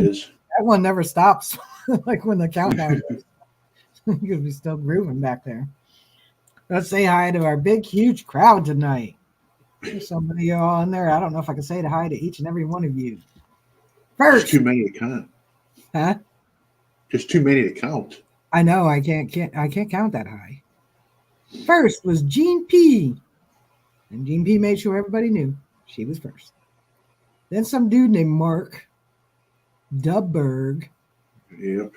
is. That one never stops. Like when the countdown goes. Because we're still grooving back there. Let's say hi to our big, huge crowd tonight. There's so many of y'all in there. I don't know if I can say hi to each and every one of you. There's First, too many to count. huh? Just too many to count. I know I can't count that high. First was Gene P. And Gene P made sure everybody knew she was first. Then some dude named Mark Dubberg. Yep.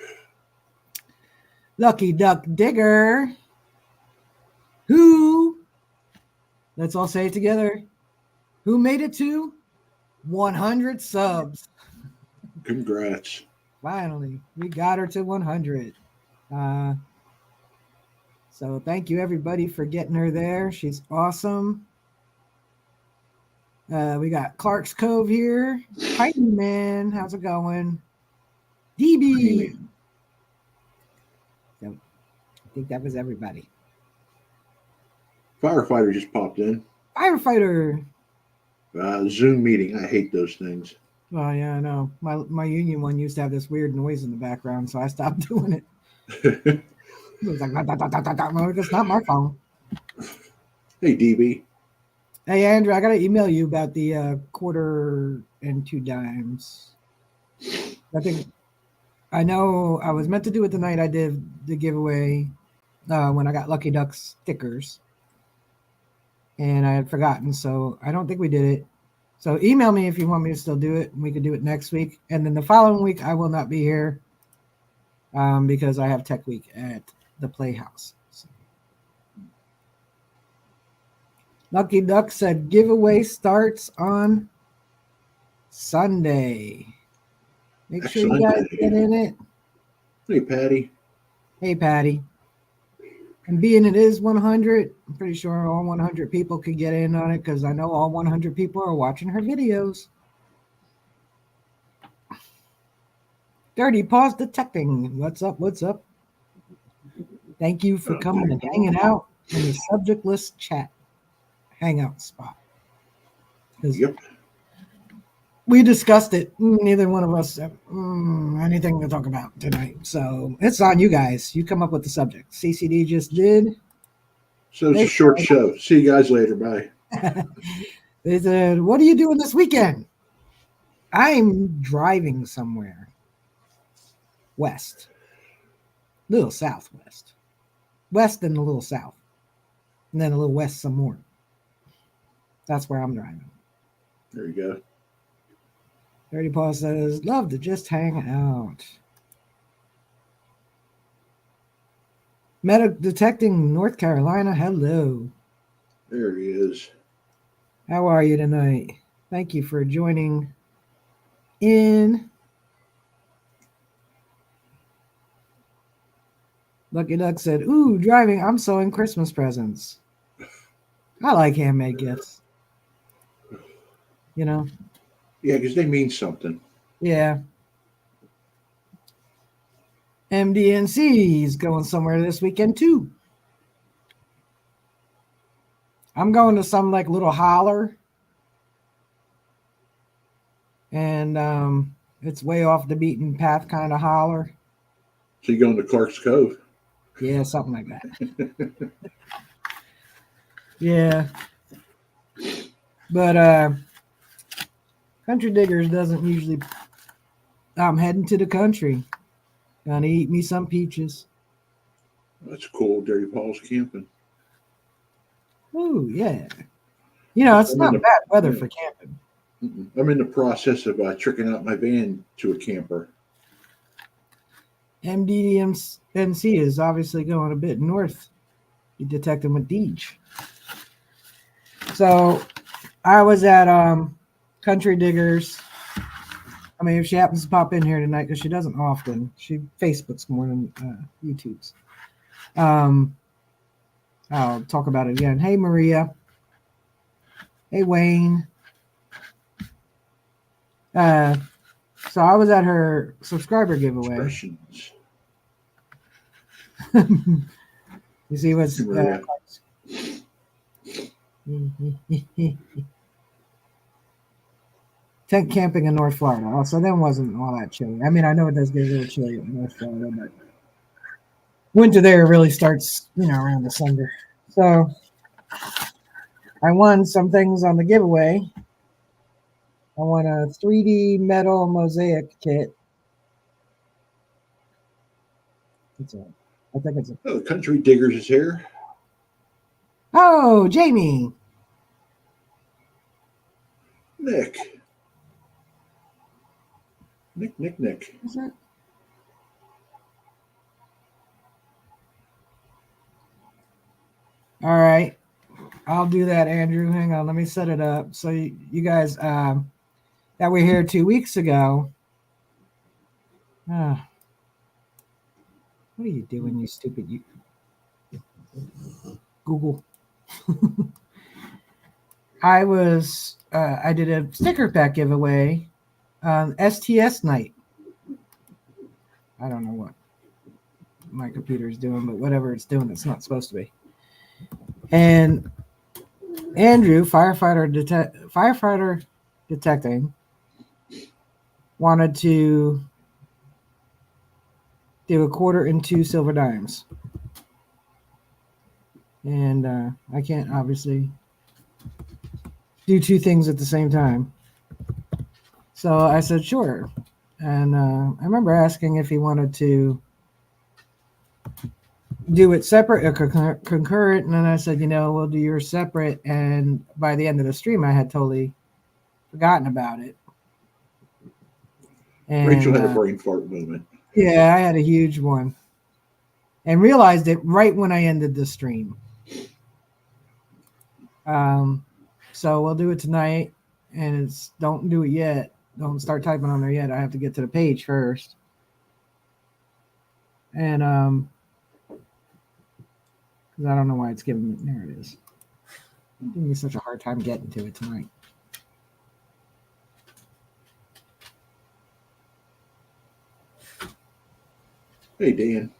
Lucky Duck Digger. Who, let's all say it together, who made it to 100 subs. Congrats. Finally, we got her to 100. So thank you everybody for getting her there. She's awesome. We got Clark's Cove here. Hi, man. How's it going? DB. So, I think that was everybody. Firefighter just popped in. Firefighter. Zoom meeting. I hate those things. Oh yeah, I know. My union one used to have this weird noise in the background, so I stopped doing it. It was like, it's not my phone. Hey, DB. Hey, Andrew, I got to email you about the quarter and 2 dimes. I know I was meant to do it the night I did the giveaway when I got Lucky Duck stickers. And I had forgotten, so I don't think we did it. So email me if you want me to still do it, and we could do it next week. And then the following week, I will not be here because I have Tech Week at the Playhouse. So. Lucky Duck said giveaway starts on Sunday. Make sure you guys get in it. Hey, Patty. Hey, Patty. And being it is 100, I'm pretty sure all 100 people could get in on it because I know all 100 people are watching her videos. Dirty Paws Detecting. What's up? What's up? Thank you for coming and hanging out in the subjectless chat hangout spot. Yep. We discussed it. Neither one of us have anything to talk about tonight. So it's on you guys. You come up with the subject. CCD just did. So it's a short show. See you guys later. Bye. They said, what are you doing this weekend? I'm driving somewhere. West. Little southwest. West and a little south. And then a little west some more. That's where I'm driving. There you go. Dirty Paul says, love to just hang out. Medic Detecting North Carolina, hello. There he is. How are you tonight? Thank you for joining in. Lucky Duck said, ooh, driving, I'm sewing Christmas presents. I like handmade gifts. You know? Yeah, because they mean something. Yeah. MDNC is going somewhere this weekend too. I'm going to some like little holler. And it's way off the beaten path kind of holler. So you're going to Clark's Cove? Yeah, something like that. Yeah. But Country Diggers doesn't usually. I'm heading to the country. Gonna eat me some peaches. That's cool. Dirty Paul's camping. Ooh, yeah. You know, it's not bad weather for camping. I'm in the process of tricking out my van to a camper. MDMC is obviously going a bit north. You detect them with Deej. So I was at Country Diggers. I mean, if she happens to pop in here tonight, because she doesn't often. She Facebooks more than YouTubes. I'll talk about it again. Hey, Maria. Hey, Wayne. So I was at her subscriber giveaway. You see what's tent camping in North Florida. Also, then wasn't all that chilly. I mean, I know it does get a little chilly in North Florida, but winter there really starts, around December. So I won some things on the giveaway. I won a 3D metal mosaic kit. I think it's a. Oh, the Country Diggers is here. Oh, Jamie. Nick. Nick. Is it? All right. I'll do that, Andrew. Hang on. Let me set it up. So you guys that were here 2 weeks ago. What are you doing, you stupid Google? I did a sticker pack giveaway on STS night. I don't know what my computer is doing, but whatever it's doing, it's not supposed to be. And Andrew, firefighter detecting, wanted to do a quarter and 2 silver dimes. And I can't obviously do 2 things at the same time. So I said, sure. And I remember asking if he wanted to do it separate or concurrent. And then I said, we'll do yours separate. And by the end of the stream, I had totally forgotten about it. And, Rachel had a brain fart moment. Yeah, I had a huge one. And realized it right when I ended the stream. So we'll do it tonight. And don't do it yet. Don't start typing on there yet. I have to get to the page first. And because I don't know why it's giving me. There it is. It's giving me such a hard time getting to it tonight. Hey, Dan.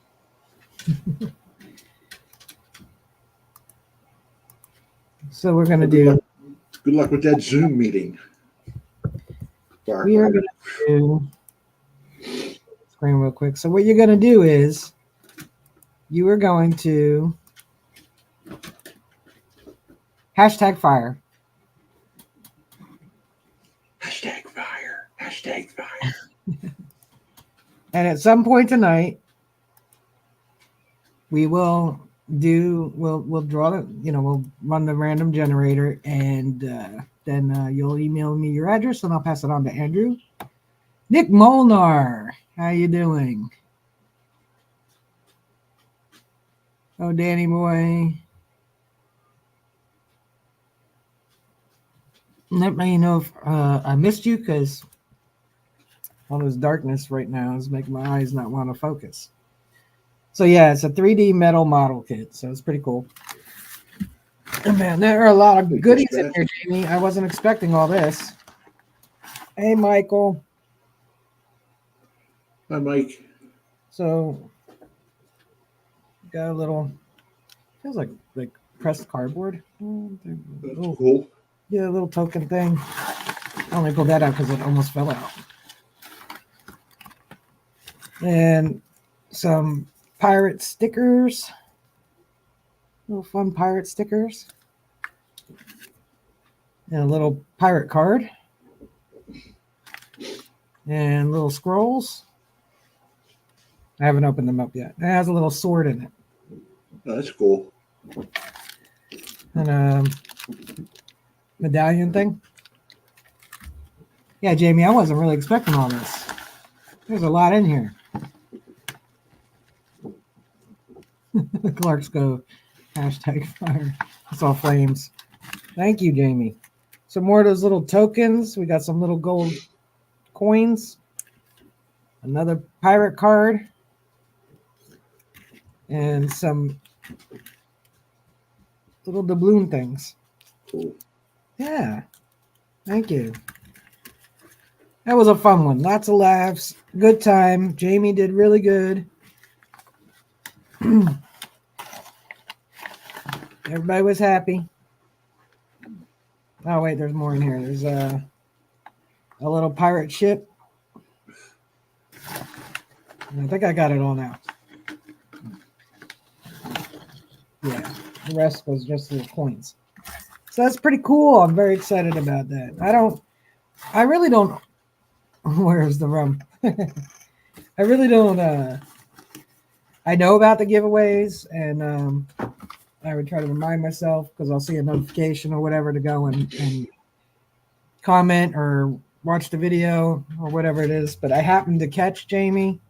So we're going to do. Good luck with that Zoom meeting. We are going to do. Screen real quick. So what you're going to do is you are going to hashtag fire. Hashtag fire. Hashtag fire. And at some point tonight, we will we'll draw the, we'll run the random generator, and then you'll email me your address and I'll pass it on to Andrew. Nick Molnar, how you doing? Oh, Danny boy. Let me know if I missed you, because all this darkness right now is making my eyes not want to focus. So yeah, it's a 3D metal model kit, so it's pretty cool. And man, there are a lot of goodies in here, Jamie. I wasn't expecting all this. Hey, Michael. Hi, Mike. So got a little, feels like pressed cardboard. That's cool. Yeah, a little token thing. I only pulled that out because it almost fell out. And some pirate stickers. Little fun pirate stickers. And a little pirate card. And little scrolls. I haven't opened them up yet. It has a little sword in it. Oh, that's cool. And a medallion thing. Yeah, Jamie, I wasn't really expecting all this. There's a lot in here. Clark's go hashtag fire. It's all flames. Thank you, Jamie. Some more of those little tokens. We got some little gold coins. Another pirate card. And some little doubloon things. Cool. Yeah. Thank you. That was a fun one. Lots of laughs. Good time. Jamie did really good. Everybody was happy. Oh, wait, there's more in here. There's a little pirate ship. I think I got it all now. Yeah, the rest was just little coins. So that's pretty cool. I'm very excited about that. I really don't. Where's the rum? I really don't. I know about the giveaways, and I would try to remind myself because I'll see a notification or whatever to go and comment or watch the video or whatever it is. But I happened to catch Jamie.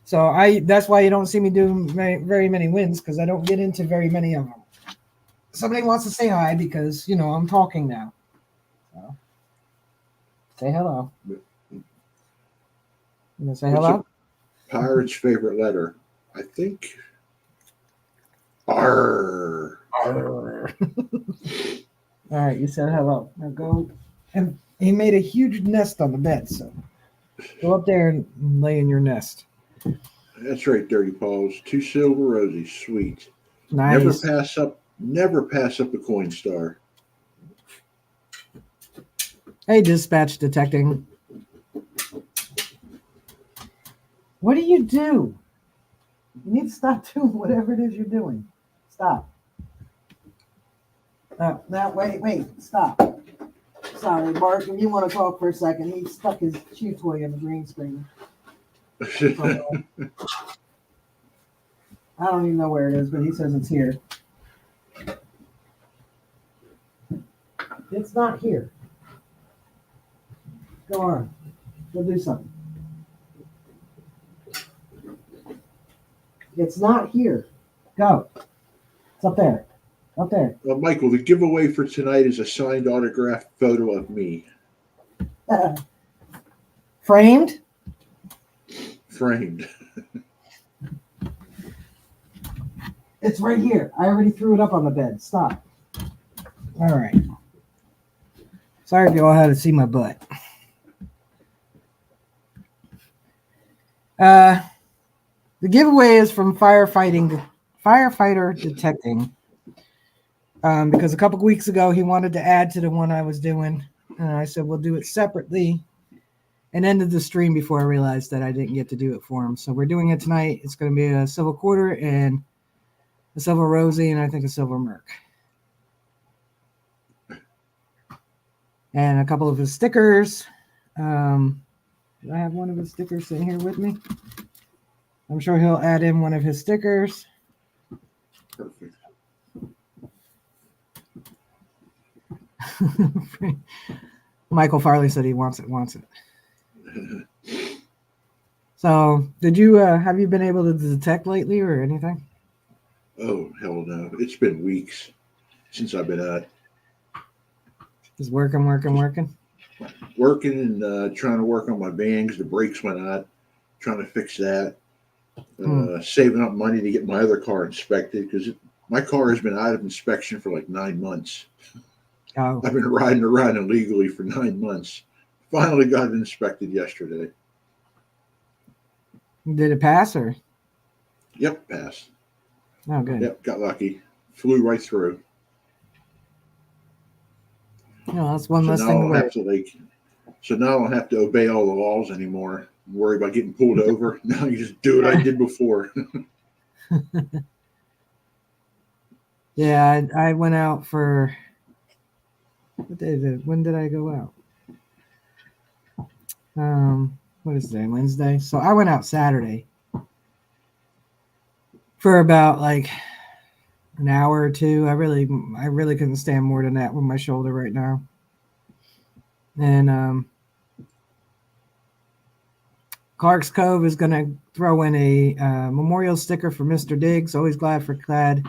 So that's why you don't see me do very many wins, because I don't get into very many of them. Somebody wants to say hi because, I'm talking now. So, say hello. You gonna say hello? Pirate's favorite letter? I think R. Arr. All right, you said hello. Now go. And he made a huge nest on the bed, so go up there and lay in your nest. That's right, Dirty Paws. 2 silver rosies, sweet. Nice. Never pass up a coin star. Hey, dispatch detecting. What do? You need to stop doing whatever it is you're doing. Stop. Now, wait, stop. Sorry, Mark, if you want to talk for a second, he stuck his chew toy in the green screen. I don't even know where it is, but he says it's here. It's not here. Go on. Go do something. It's not here. Go. It's up there. Up there. Michael, the giveaway for tonight is a signed autographed photo of me. Framed? Framed. It's right here. I already threw it up on the bed. Stop. All right. Sorry if you all had to see my butt. The giveaway is from firefighter detecting. Because a couple of weeks ago he wanted to add to the one I was doing, and I said we'll do it separately, and ended the stream before I realized that I didn't get to do it for him. So we're doing it tonight. It's going to be a silver quarter and a silver rosy, and I think a silver merc, and a couple of his stickers. Do I have one of his stickers sitting here with me? I'm sure he'll add in one of his stickers. Perfect. Michael Farley said he wants it. So, did you have you been able to detect lately or anything? Oh, hell no. It's been weeks since I've been out. Just working. Working and trying to work on my van because the brakes went out. Trying to fix that. Saving up money to get my other car inspected because my car has been out of inspection for like 9 months. Oh. I've been riding around illegally for 9 months. Finally got it inspected yesterday. Did it pass or? Yep, passed. Oh, good. Yep, got lucky. Flew right through. No, that's one less thing to worry. So now I don't have to obey all the laws anymore. Worry about getting pulled over. Now you just do what I did before. Yeah, I went out for. When did I go out? What is today? Wednesday. So I went out Saturday for about like an hour or two. I really couldn't stand more than that with my shoulder right now. And Clark's Cove is going to throw in a memorial sticker for Mr. Diggs. Always glad for Clad.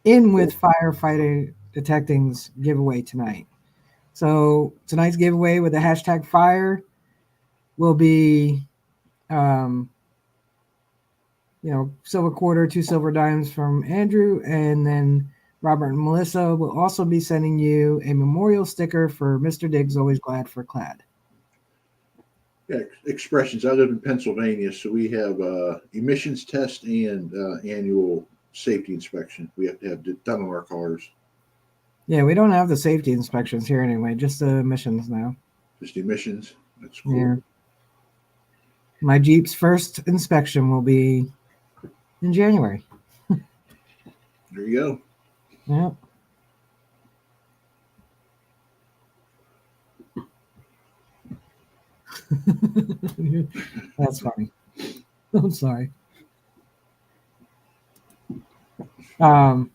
In with firefighter detecting's giveaway tonight. So tonight's giveaway with the hashtag fire will be, silver quarter, 2 silver dimes from Andrew, and then Robert and Melissa will also be sending you a memorial sticker for Mr. Diggs. Always glad for Clad. Yeah, expressions. I live in Pennsylvania, so we have emissions test and annual safety inspection. We have to have done on our cars. Yeah, we don't have the safety inspections here anyway, just the emissions now. Just emissions. That's cool. Yeah. My Jeep's first inspection will be in January. There you Yeah. That's funny. I'm sorry. Well,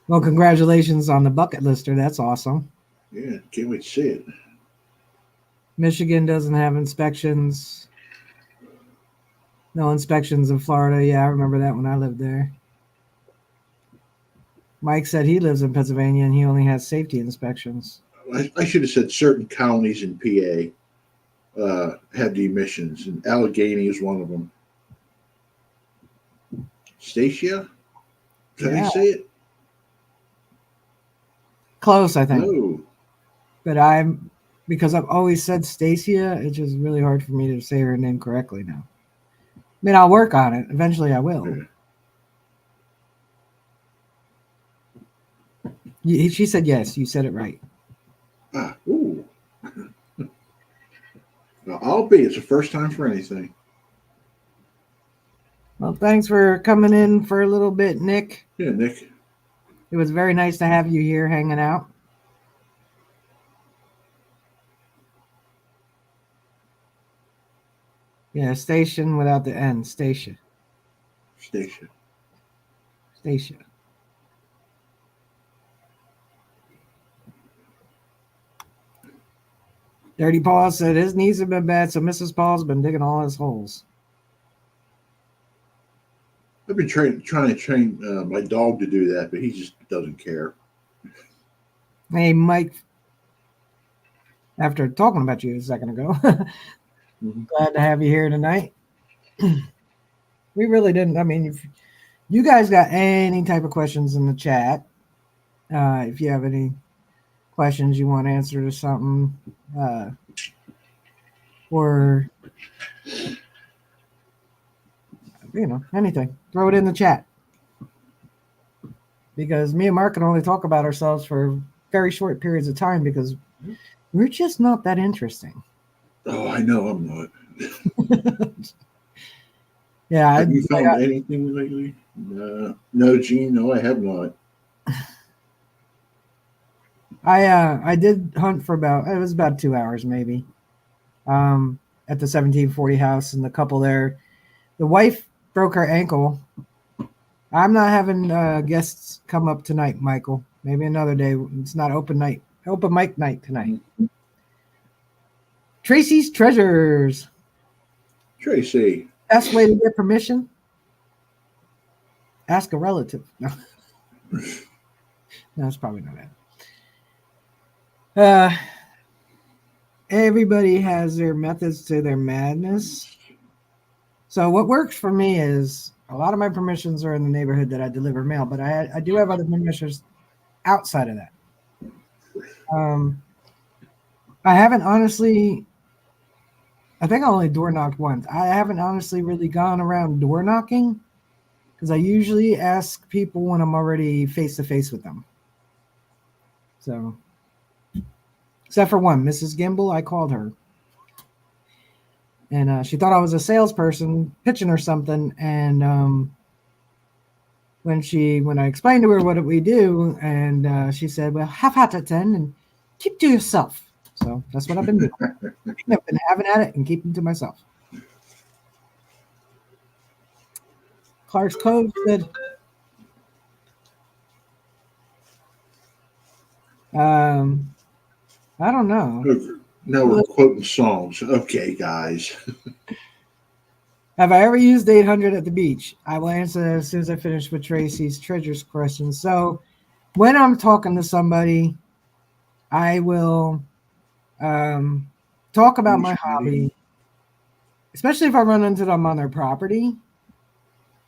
congratulations on the bucket lister. That's awesome. go. Yeah, can't wait to see it. Michigan doesn't have inspections. No inspections in Florida. Yeah, I remember that when I lived there. Mike said he lives in Pennsylvania and he only has safety inspections. I should have said certain counties in PA have the emissions, and Allegheny is one of them. Stacia? Is that how Yeah. you say it? Close, I think. No. But because I've always said Stacia, it's just really hard for me to say her name correctly now. I mean, I'll work on it. Eventually I will. Yeah. She said yes. You said it right. Ooh. Well, I'll be. It's the first time for anything. Well, thanks for coming in for a little bit, Nick. Yeah, Nick. It was very nice to have you here hanging out. Yeah, station without the N. Stacia. Stacia. Stacia. Dirty Paul said his knees have been bad, so Mrs. Paul's been digging all his holes. I've been trying to train my dog to do that, but he just doesn't care. Hey, Mike. After talking about you a second ago, glad to have you here tonight. We really didn't. I mean, if you guys got any type of questions in the chat, if you have any questions you want answered or something, or anything, throw it in the chat. Because me and Mark can only talk about ourselves for very short periods of time because we're just not that interesting. Oh, I know I'm not. Yeah. Have you found anything lately? No, Gene. No, I have not. I did hunt for it was about 2 hours maybe, at the 1740 house, and the couple there, the wife broke her ankle. I'm not having guests come up tonight, Michael. Maybe another day. It's not open mic night tonight. Tracy's Treasures. Tracy. Best way to get permission? Ask a relative. No, that's probably not it. Everybody has their methods to their madness. So what works for me is a lot of my permissions are in the neighborhood that I deliver mail, but I do have other permissions outside of that. I haven't honestly. I think I only door knocked once. I haven't honestly really gone around door knocking because I usually ask people when I'm already face to face with them. So, except for one, Mrs. Gimble, I called her. And she thought I was a salesperson pitching her something. And when I explained to her what we do, and she said, "Well, have at it then, and keep to yourself." So that's what I've been doing. I've been having at it and keeping to myself. Clark's Cove said, I don't know. Now we're quoting songs. Okay, guys. Have I ever used 800 at the beach? I will answer that as soon as I finish with Tracy's Treasures question. So when I'm talking to somebody, I will talk about my hobby, especially if I run into them on their property.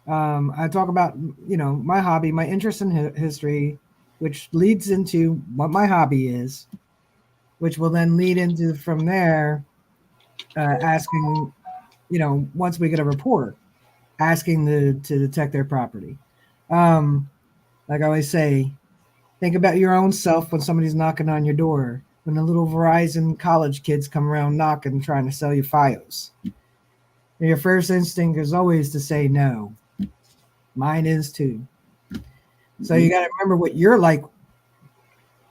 I talk about, my hobby, my interest in history, which leads into what my hobby is, which will then lead into from there asking, once we get a report, asking to detect their property. Like I always say, think about your own self when somebody's knocking on your door. when the little Verizon college kids come around knocking, trying to sell you FiOS. And your first instinct is always to say no. Mine is too. So you got to remember what you're like,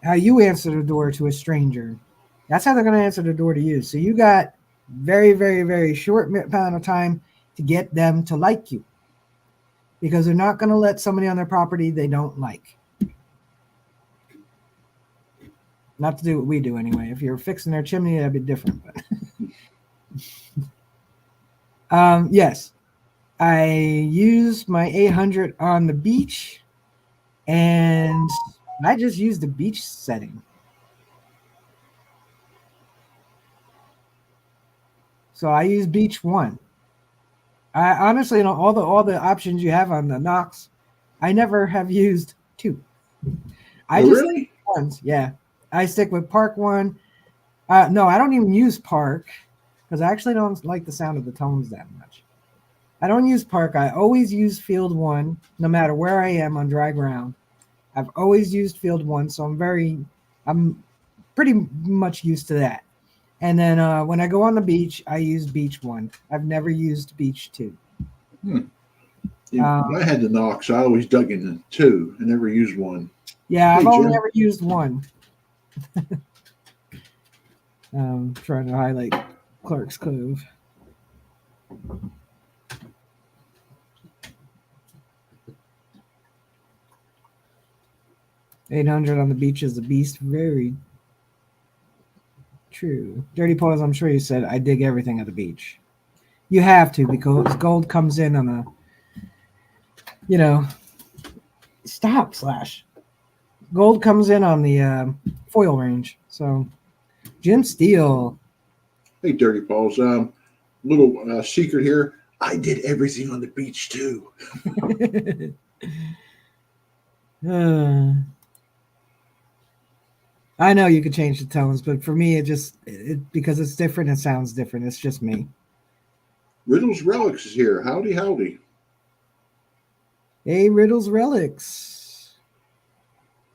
how you answer the door to a stranger. That's how they're going to answer the door to you. So you got very, very, very short amount of time to get them to like you, because they're not going to let somebody on their property they don't like. Not to do what we do anyway. If you're fixing their chimney, that'd be different. But yes, I used my 800 on the beach, and I just used the beach setting. So I use beach 1. I honestly, all the options you have on the Knox, I never have used 2. I just really? ones, yeah. I stick with Park 1. No, I don't even use Park, because I actually don't like the sound of the tones that much. I don't use Park. I always use Field 1, no matter where I am on dry ground. I've always used Field 1, so I'm pretty much used to that. And then when I go on the beach, I use Beach 1. I've never used Beach 2. When I had the Knox, I always dug in 2. I never used 1. Yeah, Hey, I've only Jim. ever used 1. Trying to highlight Clark's Cove. $800 on the beach is a beast. Very true. Dirty Paws, I'm sure you said, I dig everything at the beach. You have to, because gold comes in on gold comes in on the foil range. So Jim Steele. Hey, Dirty Balls. Little secret here. I did everything on the beach too. I know you could change the tones, but for me, because it's different, it sounds different. It's just me. Riddle's Relics is here. Howdy, howdy. Hey, Riddle's Relics.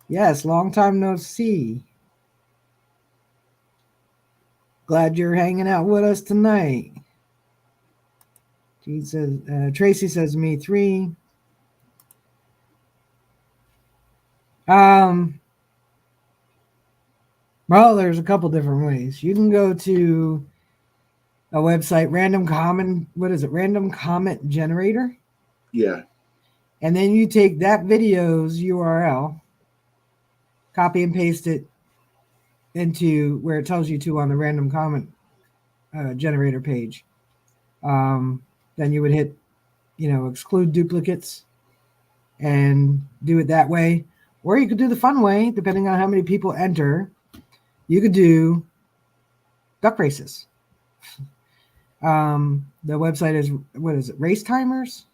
Yes, long time no see. Glad you're hanging out with us tonight. Tracy says me 3. Well, there's a couple different ways. You can go to a website, Random Comment Generator. Yeah. And then you take that video's URL, copy and paste it into where it tells you to on the Random Comment Generator page. Then you would hit, exclude duplicates and do it that way. Or you could do the fun way, depending on how many people enter. You could do duck races. The website is, what is it, Race Timers?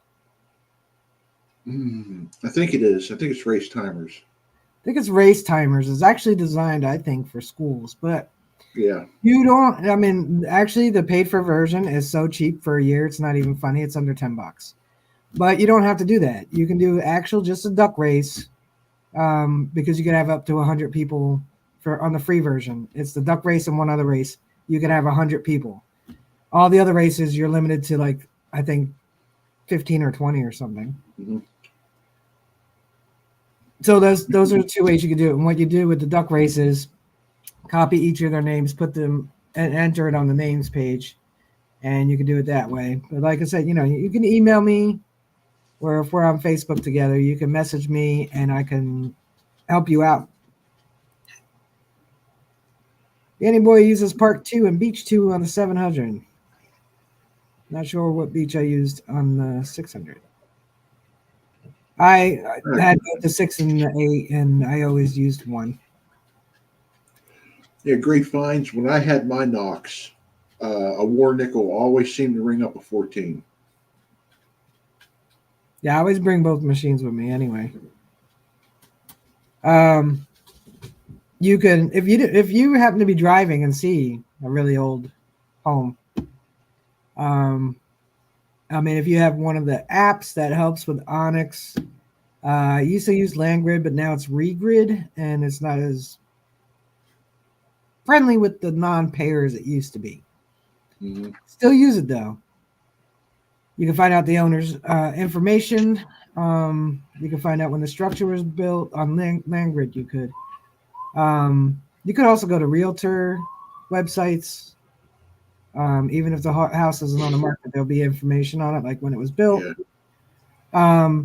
I think it is. I think it's Race Timers. I think it's Race Timers. It's actually designed, I think, for schools. But yeah, actually, the paid for version is so cheap for a year. It's not even funny. It's under $10. But you don't have to do that. You can do just a duck race, because you can have up to 100 people on the free version. It's the duck race and one other race. You can have 100 people. All the other races, you're limited to, I think 15 or 20 or something. Mm-hmm. So those are 2 ways you can do it. And what you do with the duck races, copy each of their names, put them and enter it on the names page, and you can do it that way. But like I said, you can email me, or if we're on Facebook together, you can message me and I can help you out. Danny Boy uses Park 2 and Beach 2 on the 700. Not sure what beach I used on the 600. I had both the 6 and the 8, and I always used 1. Yeah, great finds. When I had my Knox, a war nickel always seemed to ring up a 14. Yeah, I always bring both machines with me anyway. You can, if you happen to be driving and see a really old home, if you have one of the apps that helps with Onyx, I used to use LandGrid, but now it's ReGrid, and it's not as friendly with the non-payers it used to be. Mm-hmm. Still use it though. You can find out the owner's information. You can find out when the structure was built on LandGrid. You could also go to realtor websites. Even if the house isn't on the market, there'll be information on it, like when it was built. Yeah.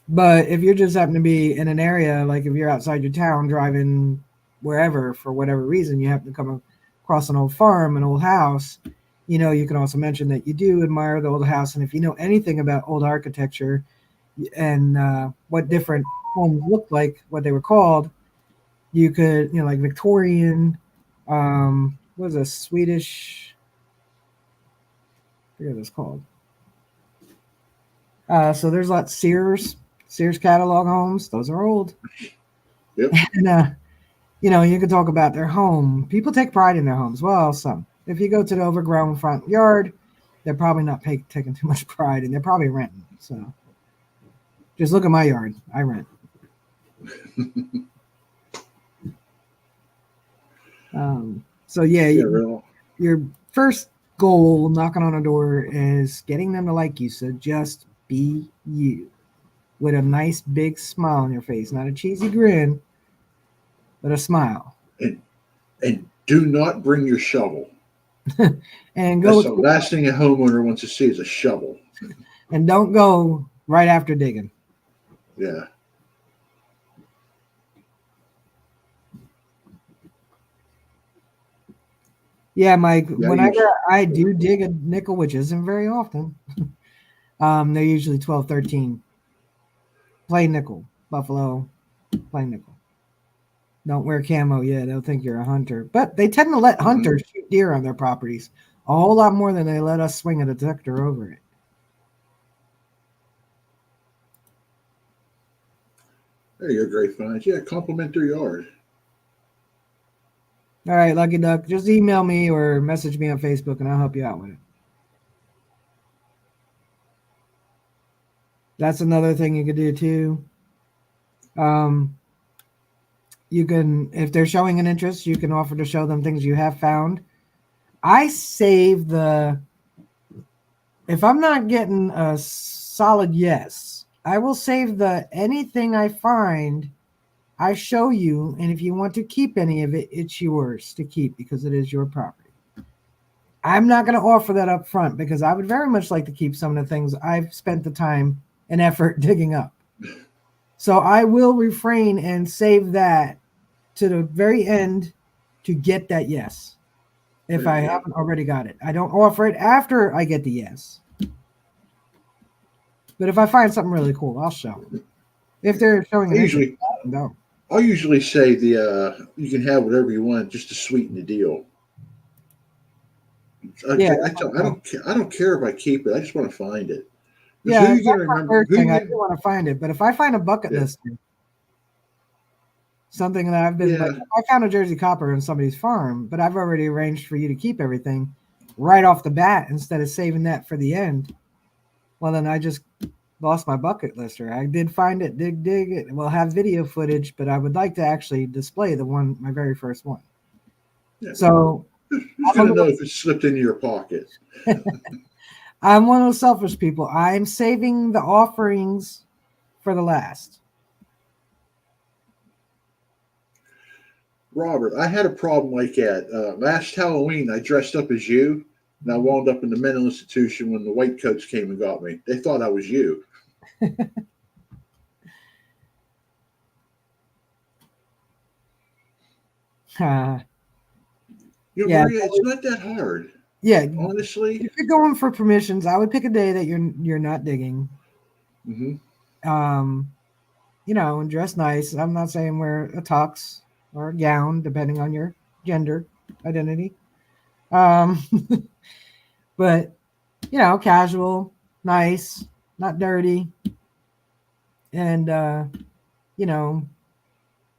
But if you're just happen to be in an area, like if you're outside your town driving wherever for whatever reason, you happen to come across an old farm, an old house, you can also mention that you do admire the old house. And if you know anything about old architecture and what different homes looked like, what they were called, you could, like Victorian, what was a Swedish, I forget what it's called. So there's lots Sears catalog homes. Those are old. Yep. And, you can talk about their home. People take pride in their homes. Well, some. If you go to the overgrown front yard, they're probably not taking too much pride, and they're probably renting. So just look at my yard. I rent. So yeah, your first goal knocking on a door is getting them to like you. So just be you with a nice big smile on your face, not a cheesy grin, but a smile. And do not bring your shovel. And go. That's the last thing a homeowner wants to see is a shovel. And don't go right after digging. Yeah. Yeah, Mike. Whenever I do dig a nickel, which isn't very often, they're usually 12, 13. Plain nickel, buffalo, plain nickel. Don't wear camo. Yeah, they'll think you're a hunter. But they tend to let hunters shoot deer on their properties a whole lot more than they let us swing a detector over it. There you go, great finds. Yeah, compliment their yard. All right, Lucky Duck. Just email me or message me on Facebook, and I'll help you out with it. That's another thing you could do too. You can, if they're showing an interest, you can offer to show them things you have found. I save if I'm not getting a solid yes, I will save anything I find, I show you. And if you want to keep any of it, it's yours to keep because it is your property. I'm not going to offer that up front because I would very much like to keep some of the things I've spent the time and effort digging up. So I will refrain and save that to the very end to get that yes. If I haven't already got it, I don't offer it after I get the yes. But if I find something really cool, I'll show them. If they're showing an interest, no. I'll usually say you can have whatever you want just to sweeten the deal. I don't care if I keep it. I just want to find it. Yeah, that's my first thing. I do want to find it, but if I find a bucket list, something that I've been like, if I found a Jersey copper on somebody's farm, but I've already arranged for you to keep everything right off the bat instead of saving that for the end. Well, then I just lost my bucket lister. I did find it, dig it. We'll have video footage, but I would like to actually display my very first one. Yeah. So who's going to know if it slipped into your pocket? I'm one of those selfish people. I'm saving the offerings for the last. Robert, I had a problem like that. Last Halloween, I dressed up as you, and I wound up in the mental institution when the white coats came and got me. They thought I was you. Maria, it's not that hard. Yeah, honestly, if you're going for permissions, I would pick a day that you're not digging. Mm-hmm. And dress nice. I'm not saying wear a tux or a gown, depending on your gender identity. But casual, nice, not dirty, and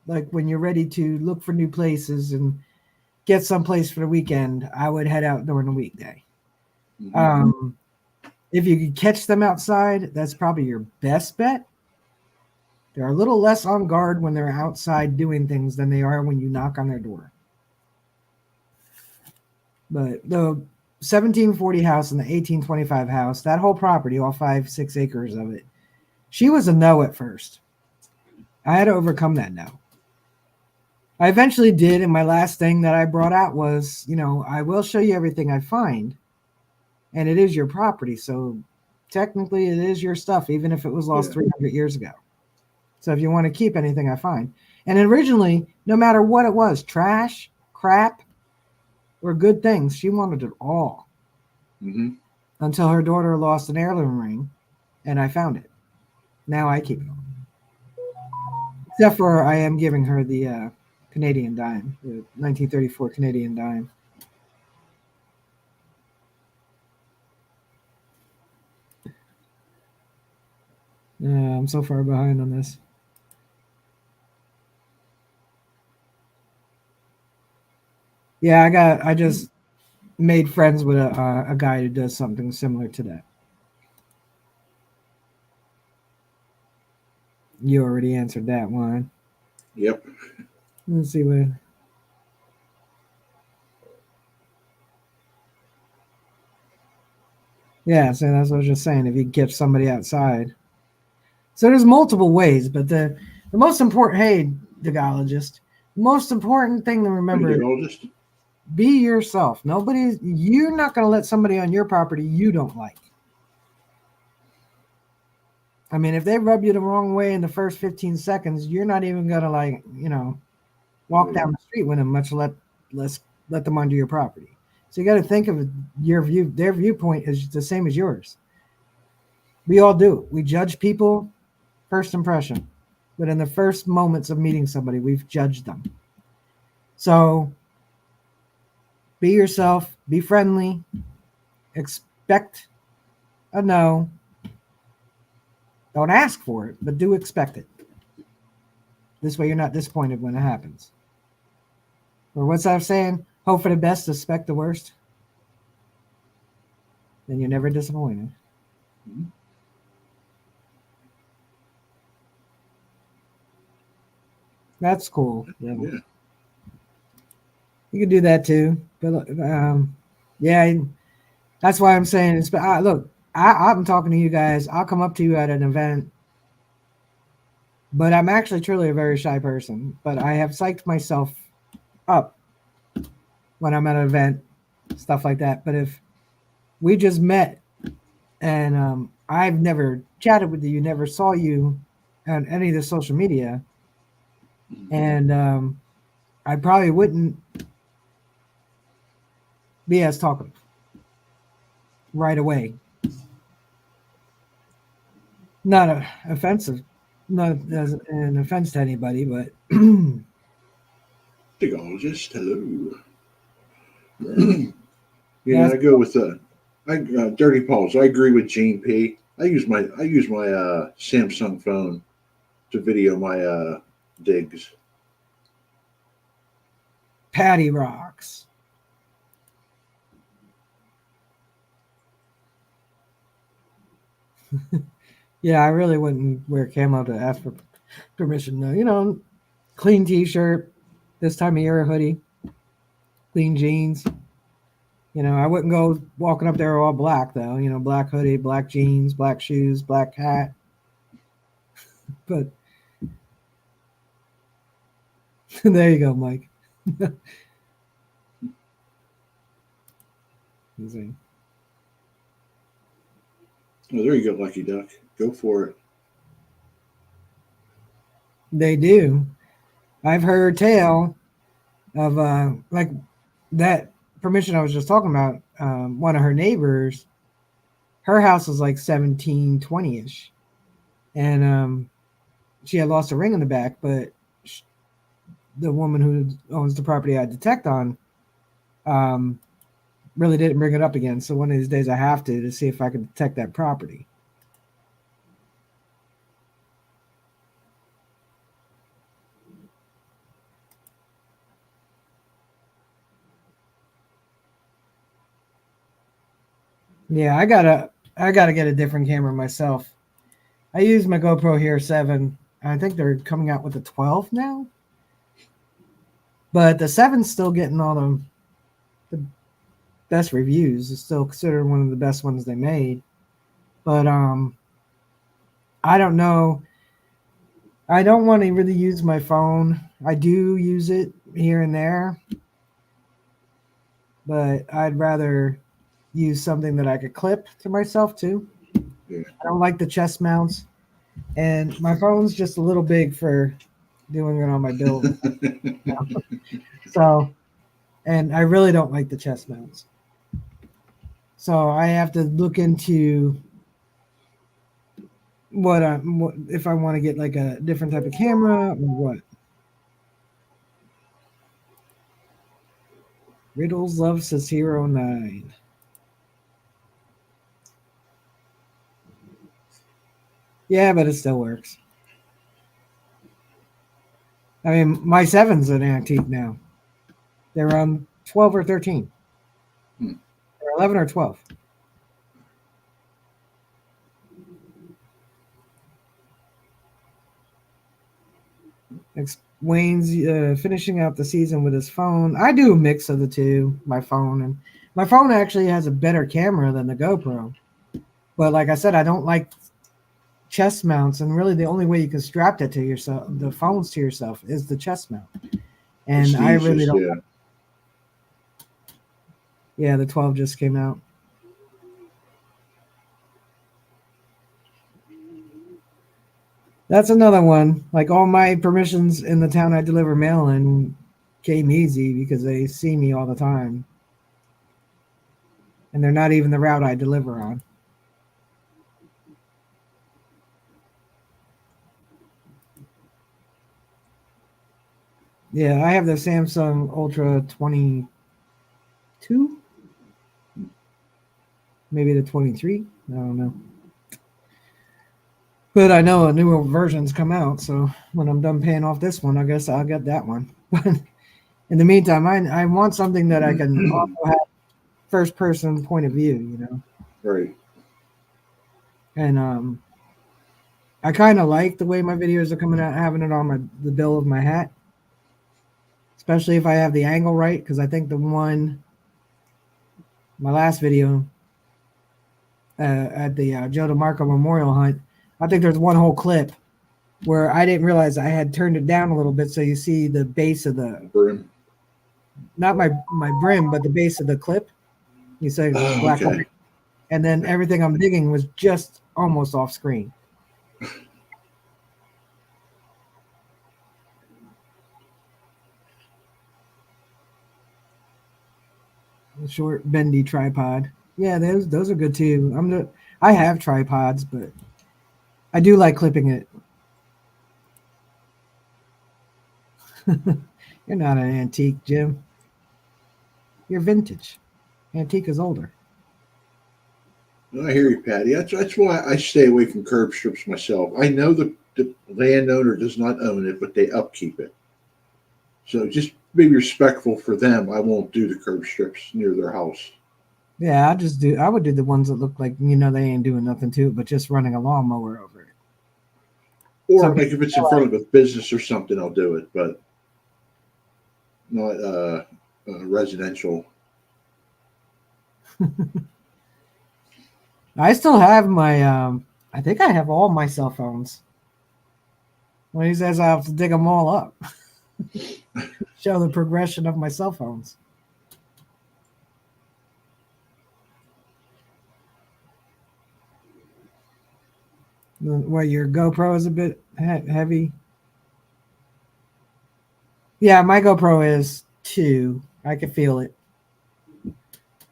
like when you're ready to look for new places and get someplace for the weekend, I would head out during the weekday. Mm-hmm. If you could catch them outside, that's probably your best bet. They're a little less on guard when they're outside doing things than they are when you knock on their door. But the 1740 house and the 1825 house, that whole property, all 5-6 acres of it, she was a no at first. I had to overcome that no. I eventually did, and my last thing that I brought out was, I will show you everything I find, and it is your property, so technically it is your stuff, even if it was lost 300 years ago. So if you want to keep anything I find. And originally, no matter what it was, trash, crap, or good things, she wanted it all. Mm-hmm. Until her daughter lost an heirloom ring, and I found it. Now I keep it all. Except for I am giving her the Canadian dime, the 1934 Canadian dime. I'm so far behind on this. Yeah, I just made friends with a guy who does something similar to that. You already answered that one. Yep. Let's see what. Yeah, so that's what I was just saying. If you get somebody outside, so there's multiple ways, but the most important, hey, Dogologist, most important thing to remember: be yourself. You're not going to let somebody on your property you don't like. I mean, if they rub you the wrong way in the first 15 seconds, you're not even going to walk down the street with them, much less let them onto your property. So you got to think of their viewpoint is the same as yours. We all do. We judge people first impression, but in the first moments of meeting somebody, we've judged them. So be yourself, be friendly, expect a no. Don't ask for it, but do expect it. This way you're not disappointed when it happens. Or what's that saying? Hope for the best, expect the worst. Then you're never disappointed. Mm-hmm. That's cool. Yeah. You can do that too. But yeah, that's why I'm saying it's. Look, I'm talking to you guys. I'll come up to you at an event, but I'm actually truly a very shy person. But I have psyched myself up when I'm at an event, stuff like that. But if we just met and I've never chatted with you, never saw you on any of the social media, and I probably wouldn't be as talkative right away. Not offensive, not as an offense to anybody, but Just hello. I go with Dirty Paws. I agree with Gene P. I use my Samsung phone to video my digs. Patty rocks. Yeah, I really wouldn't wear camo to ask for permission. No, clean t-shirt, this time of year a hoodie, clean jeans. I wouldn't go walking up there all black though. Black hoodie, black jeans, black shoes, black hat. But there you go, Mike. Oh, there you go, Lucky Duck. Go for it. They do. I've heard tale of like that permission I was just talking about. One of her neighbors, her house was like 1720-ish, and she had lost a ring in the back, but the woman who owns the property I detect on really didn't bring it up again. So one of these days I have to see if I can detect that property. Yeah, I gotta get a different camera myself. I use my GoPro Hero 7. I think they're coming out with the 12 now. But the 7's still getting all the best reviews. It's still considered one of the best ones they made. But I don't know. I don't want to really use my phone. I do use it here and there, but I'd rather use something that I could clip to myself too. Yeah. I don't like the chest mounts, and my phone's just a little big for doing it on my build. So, and I really don't like the chest mounts. So I have to look into what if I want to get like a different type of camera or what. Riddles Love says Hero 9. Yeah, but it still works. I mean, my 7's an antique now. They're on 12 or 13. Or 11 or 12. Wayne's finishing out the season with his phone. I do a mix of the two, my phone actually has a better camera than the GoPro. But like I said, I don't like chest mounts, and really the only way you can strap that to yourself, the phones to yourself, is the chest mount. And I really don't. Yeah. Yeah, the 12 just came out. That's another one. Like all my permissions in the town I deliver mail in came easy because they see me all the time. And they're not even the route I deliver on. Yeah, I have the Samsung Ultra 22. Maybe the 23. I don't know. But I know a newer version's come out, so when I'm done paying off this one, I guess I'll get that one. But in the meantime, I want something that I can also have first person point of view, you know. Right. And I kind of like the way my videos are coming out, having it on the bill of my hat, especially if I have the angle right. Because I think my last video at the Joe DeMarco Memorial Hunt, I think there's one whole clip where I didn't realize I had turned it down a little bit, so you see the base of the Brim. not my brim, but the base of the clip. You say black okay. light, and then everything I'm digging was just almost off screen. Short bendy tripod. Yeah, those are good too. I have tripods, but I do like clipping it. You're not an antique, Jim. You're vintage. Antique is older. I hear you, Patty. That's why I stay away from curb strips myself. I know the landowner does not own it, but they upkeep it. So just be respectful for them. I won't do the curb strips near their house. Yeah, I would do the ones that look like, you know, they ain't doing nothing to it, but just running a lawnmower over it. Or like if it's in front of a business or something, I'll do it, but not residential. I still have my I think I have all my cell phones. When he says I have to dig them all up. Show the progression of my cell phones. What, your GoPro is a bit heavy? Yeah, my GoPro is too. I can feel it.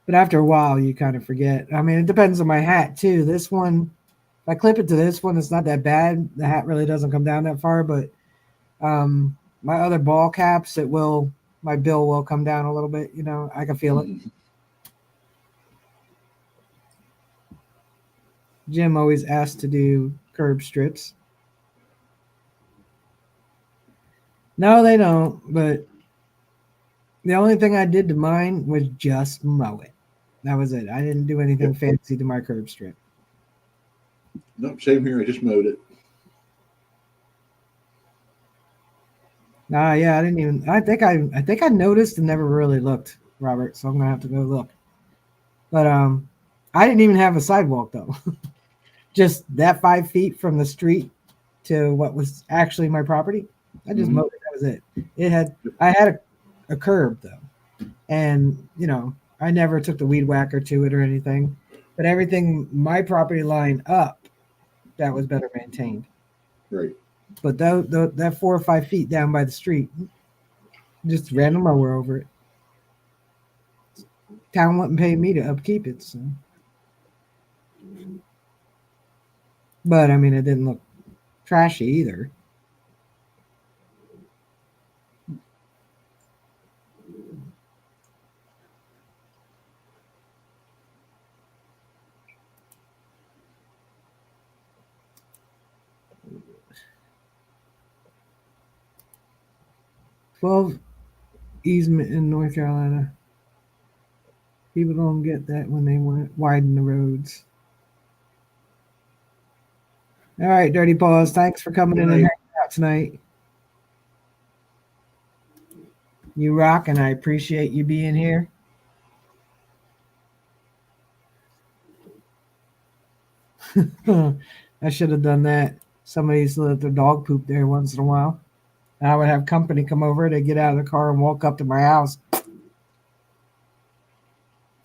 But after a while, you kind of forget. I mean, it depends on my hat too. This one, if I clip it to this one, it's not that bad. The hat really doesn't come down that far, but my other ball caps, my bill will come down a little bit. You know, I can feel it. Jim always asked to do curb strips. No, they don't. But the only thing I did to mine was just mow it. That was it. I didn't do anything fancy to my curb strip. Nope, same here. I just mowed it. Yeah, I didn't even. I think I noticed and never really looked, Robert. So I'm gonna have to go look. But I didn't even have a sidewalk though. Just that 5 feet from the street to what was actually my property. I just mowed it. That was it. I had a curb though, and I never took the weed whacker to it or anything. But everything my property line up, that was better maintained. Right. But that 4 or 5 feet down by the street, just ran a mower over it. Town wouldn't pay me to upkeep it, so. But I mean, it didn't look trashy either. Twelve easement in North Carolina. People don't get that when they widen the roads. All right, Dirty Paws. Thanks for coming in and hanging out tonight. You rock, and I appreciate you being here. I should have done that. Somebody used to let their dog poop there once in a while. And I would have company come over. They'd get out of the car and walk up to my house.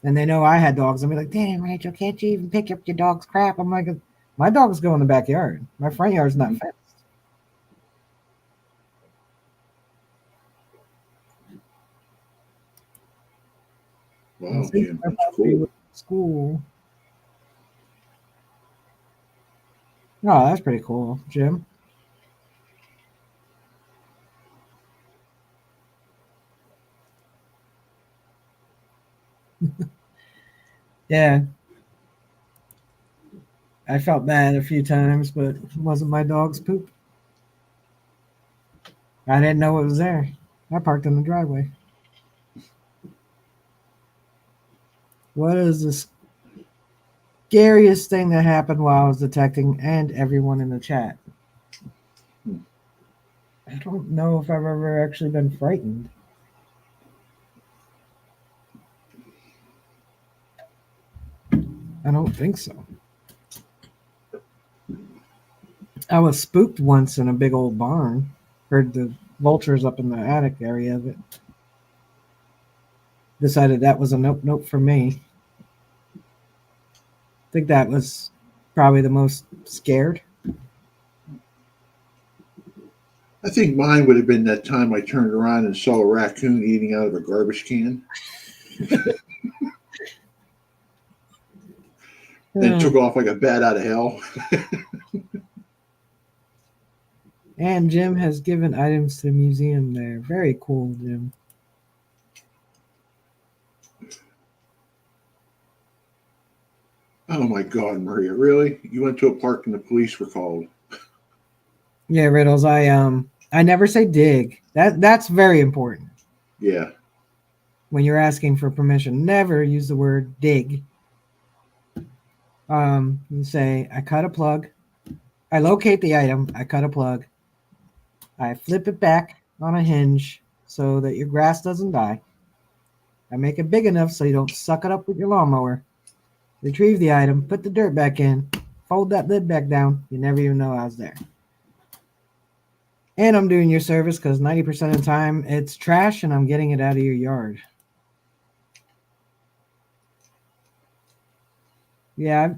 And they know I had dogs. I'd be like, damn, Rachel, can't you even pick up your dog's crap? I'm like, my dogs go in the backyard. My front yard's not fenced. Wow, Jim, that's cool. School. Oh, that's pretty cool, Jim. Yeah. I felt bad a few times, but it wasn't my dog's poop. I didn't know it was there. I parked in the driveway. What is the scariest thing that happened while I was detecting and everyone in the chat? I don't know if I've ever actually been frightened. I don't think so. I was spooked once in a big old barn. Heard the vultures up in the attic area of it. Decided that was a nope for me. I think that was probably the most scared. I think mine would have been that time I turned around and saw a raccoon eating out of a garbage can. And took off like a bat out of hell. And Jim has given items to the museum there. Very cool, Jim. Oh my God, Maria, really? You went to a park and the police were called. Yeah, Riddles. I never say dig. That's very important. Yeah. When you're asking for permission, never use the word dig. You say, I cut a plug. I locate the item. I cut a plug. I flip it back on a hinge so that your grass doesn't die. I make it big enough so you don't suck it up with your lawnmower. Retrieve the item, put the dirt back in, fold that lid back down. You never even know I was there. And I'm doing your service because 90% of the time it's trash and I'm getting it out of your yard. Yeah,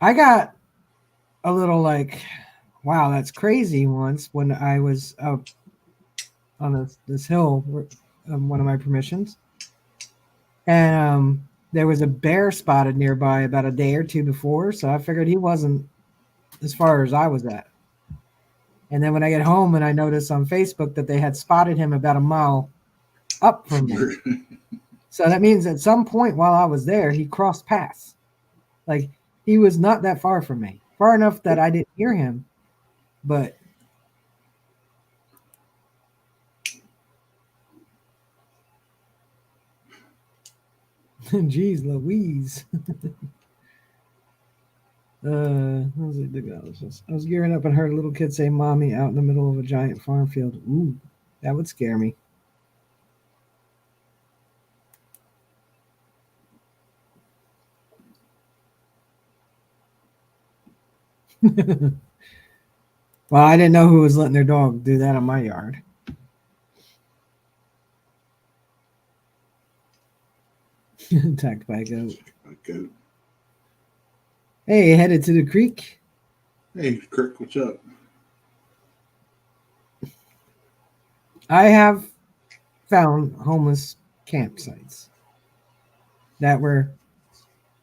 I got a little like, wow, that's crazy once when I was up on this hill, one of my permissions. And there was a bear spotted nearby about a day or two before, so I figured he wasn't as far as I was at. And then when I get home and I notice on Facebook that they had spotted him about a mile up from me. So that means at some point while I was there, he crossed paths. Like, he was not that far from me. Far enough that I didn't hear him, but Jeez Louise. I was gearing up and heard a little kid say mommy out in the middle of a giant farm field. Ooh, that would scare me. Well, I didn't know who was letting their dog do that on my yard. Attacked by a goat. A goat. Hey, headed to the creek. Hey, Kirk, what's up? I have found homeless campsites that were,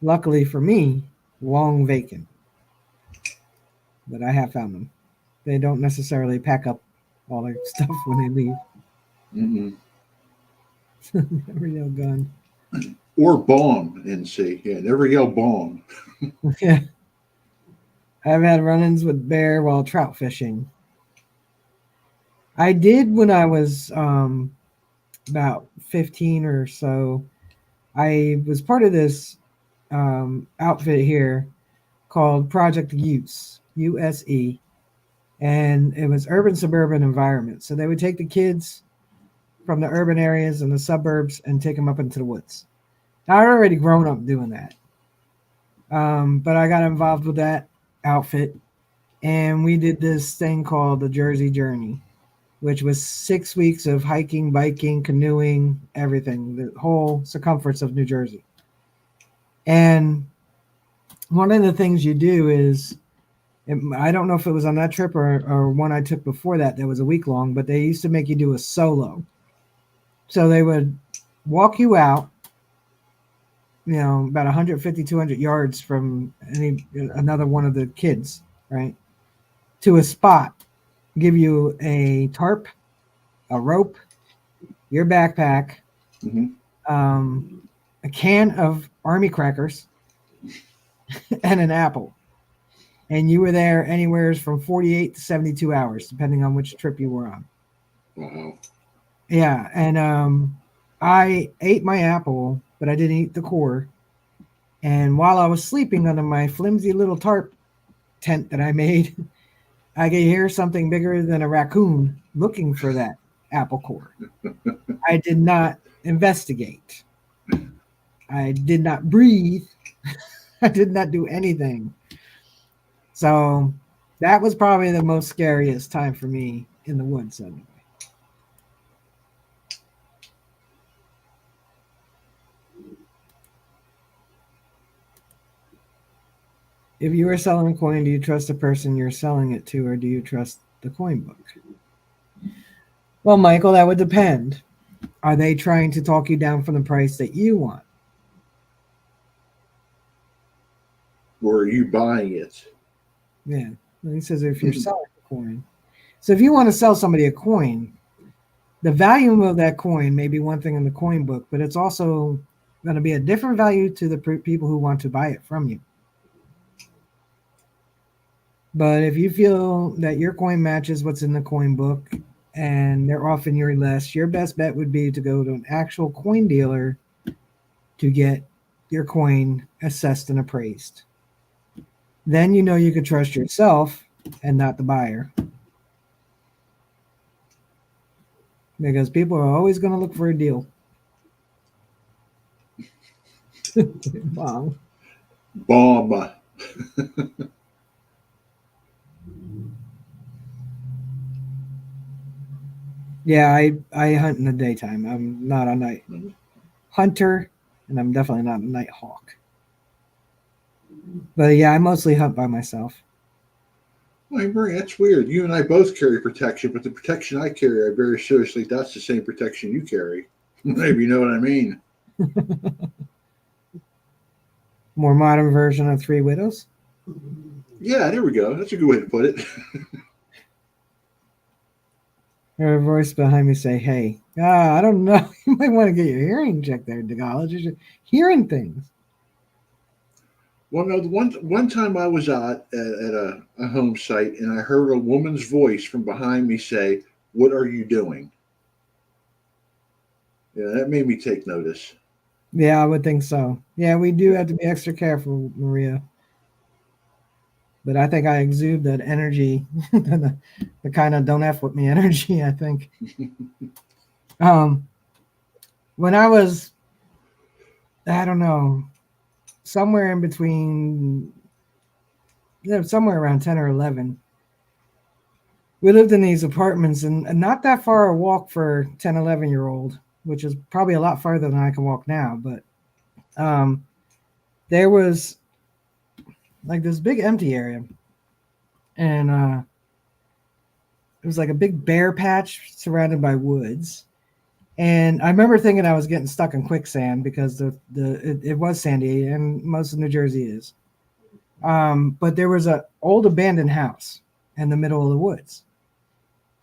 luckily for me, long vacant. But I have found them. They don't necessarily pack up all their stuff when they leave. Mm-mm. Never yell gun. Or bomb, NC. Yeah, never yell bomb. Yeah. I've had run-ins with bear while trout fishing. I did when I was about 15 or so. I was part of this outfit here called Project Use, USE, and it was urban suburban environment. So they would take the kids from the urban areas and the suburbs and take them up into the woods. Now, I'd already grown up doing that, but I got involved with that outfit, and we did this thing called the Jersey Journey, which was 6 weeks of hiking, biking, canoeing, everything, the whole circumference of New Jersey. And one of the things you do is, I don't know if it was on that trip or one I took before that was a week long, but they used to make you do a solo. So they would walk you out, about 150, 200 yards from another one of the kids, right, to a spot, give you a tarp, a rope, your backpack, a can of Army crackers, and an apple. And you were there anywhere from 48 to 72 hours, depending on which trip you were on. Wow. Yeah, and I ate my apple, but I didn't eat the core. And while I was sleeping under my flimsy little tarp tent that I made, I could hear something bigger than a raccoon looking for that apple core. I did not investigate. I did not breathe. I did not do anything. So that was probably the most scariest time for me in the woods anyway. If you are selling a coin, do you trust the person you're selling it to, or do you trust the coin book? Well, Michael, that would depend. Are they trying to talk you down from the price that you want? Or are you buying it? Yeah. He says if you're selling a coin. So if you want to sell somebody a coin, the value of that coin may be one thing in the coin book, but it's also going to be a different value to the people who want to buy it from you. But if you feel that your coin matches what's in the coin book and they're offering you less, your best bet would be to go to an actual coin dealer to get your coin assessed and appraised. Then you know you can trust yourself and not the buyer. Because people are always going to look for a deal. Wow. Bomb. Yeah, I hunt in the daytime. I'm not a night hunter, and I'm definitely not a night hawk. But yeah, I mostly hunt by myself. Well, that's weird. You and I both carry protection, but the protection I carry, I very seriously. That's the same protection you carry. Maybe you know what I mean. More modern version of Three Widows. Yeah, there we go. That's a good way to put it. Her voice behind me say, "Hey, I don't know. You might want to get your hearing checked there, Degologist. You're hearing things." Well, no, the one time I was out at a home site and I heard a woman's voice from behind me say, "What are you doing?" Yeah, that made me take notice. Yeah, I would think so. Yeah, we do have to be extra careful, Maria. But I think I exude that energy, the kind of don't F with me energy, I think. When I was, I don't know, somewhere in between somewhere around 10 or 11. We lived in these apartments, and not that far a walk for 10, 11-year-old, which is probably a lot farther than I can walk now. But there was like this big empty area, and it was like a big bare patch surrounded by woods. And I remember thinking I was getting stuck in quicksand because it was sandy, and most of New Jersey is. But there was an old abandoned house in the middle of the woods.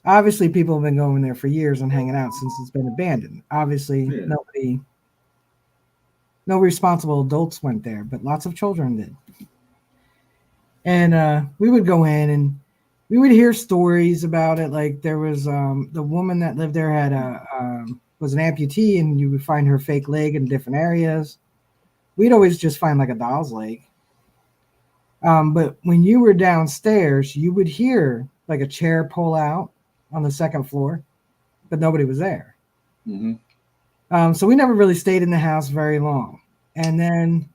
Obviously, people have been going there for years and hanging out since it's been abandoned. Obviously, Yeah. no responsible adults went there, but lots of children did. And we would go in and we would hear stories about it. Like there was the woman that lived there had was an amputee, and you would find her fake leg in different areas. We'd always just find like a doll's leg. But when you were downstairs, you would hear like a chair pull out on the second floor, but nobody was there. Mm-hmm. So we never really stayed in the house very long. And then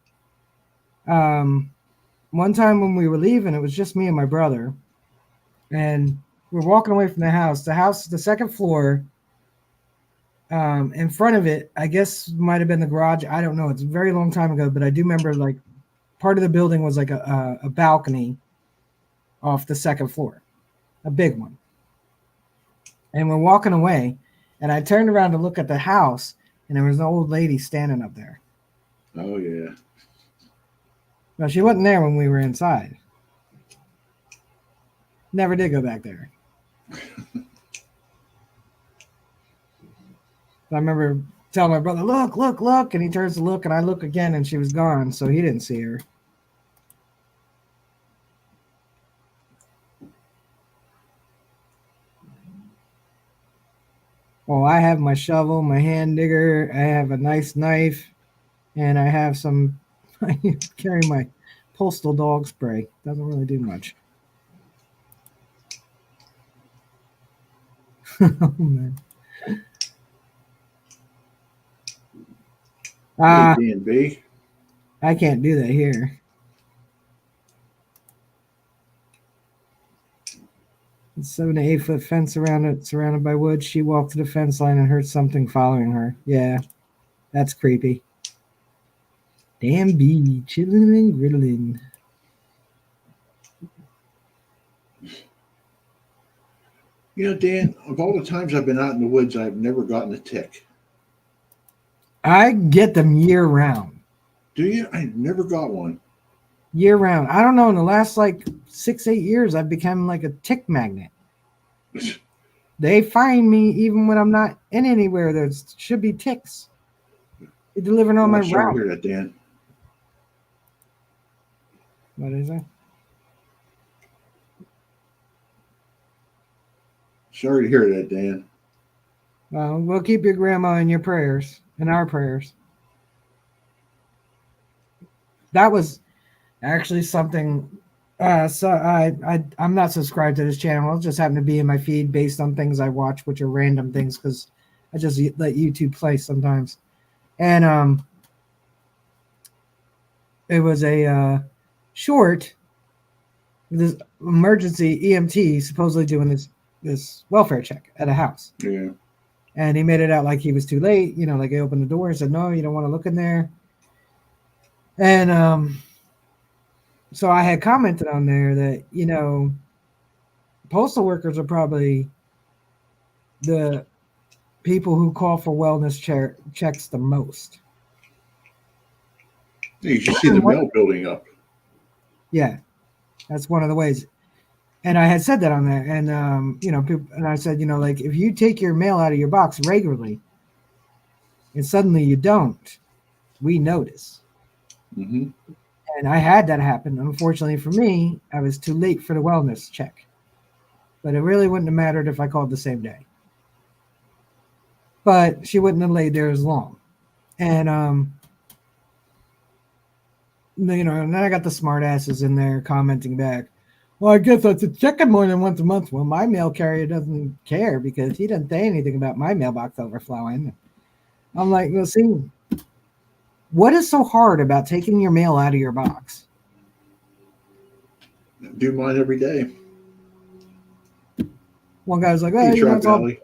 one time when we were leaving, it was just me and my brother, and we were walking away from the house. The second floor, in front of it, I guess might have been the garage. I don't know. It's a very long time ago, but I do remember like part of the building was like a balcony off the second floor, a big one. And we're walking away, and I turned around to look at the house, and there was an old lady standing up there. Oh yeah. No, she wasn't there when we were inside. Never did go back there. I remember telling my brother, look, look, look. And he turns to look, and I look again, and she was gone. So he didn't see her. Well, I have my shovel, my hand digger. I have a nice knife, and I have some. I carry my postal dog spray. Doesn't really do much. Oh, man. Hey, DNB. I can't do that here. It's 7 to 8 foot fence around it, surrounded by woods. She walked to the fence line and heard something following her. Yeah, that's creepy. Damn bee, chilling and griddling. You know, Dan, of all the times I've been out in the woods, I've never gotten a tick. I get them year round. Do you? I never got one. Year round. I don't know. In the last like 6-8 years, I've become like a tick magnet. They find me even when I'm not in anywhere. There should be ticks. They're delivering on my I'm sorry route. to hear that, Dan. What is it? Sorry to hear that, Dan. Well, we'll keep your grandma in your prayers, in our prayers. That was actually something. So I'm not subscribed to this channel. It just happened to be in my feed based on things I watch, which are random things because I just let YouTube play sometimes. And it was a short. This emergency EMT supposedly doing this welfare check at a house. Yeah. And he made it out like he was too late. You know, like he opened the door and said, no, you don't want to look in there. And so I had commented on there that, you know, postal workers are probably the people who call for wellness checks the most. You should see the mail building up. Yeah, that's one of the ways. And I had said that on there. And, you know, and I said, you know, like if you take your mail out of your box regularly and suddenly you don't, we notice. Mm-hmm. And I had that happen. Unfortunately for me, I was too late for the wellness check. But it really wouldn't have mattered if I called the same day. But she wouldn't have laid there as long. And, you know, and then I got the smart asses in there commenting back. Well, I guess that's a checking more than once a month. Well, my mail carrier doesn't care because he doesn't say anything about my mailbox overflowing. I'm like, well, see, what is so hard about taking your mail out of your box? Do mine every day. One guy was like, Hey, "Oh, Tri it's all Valley.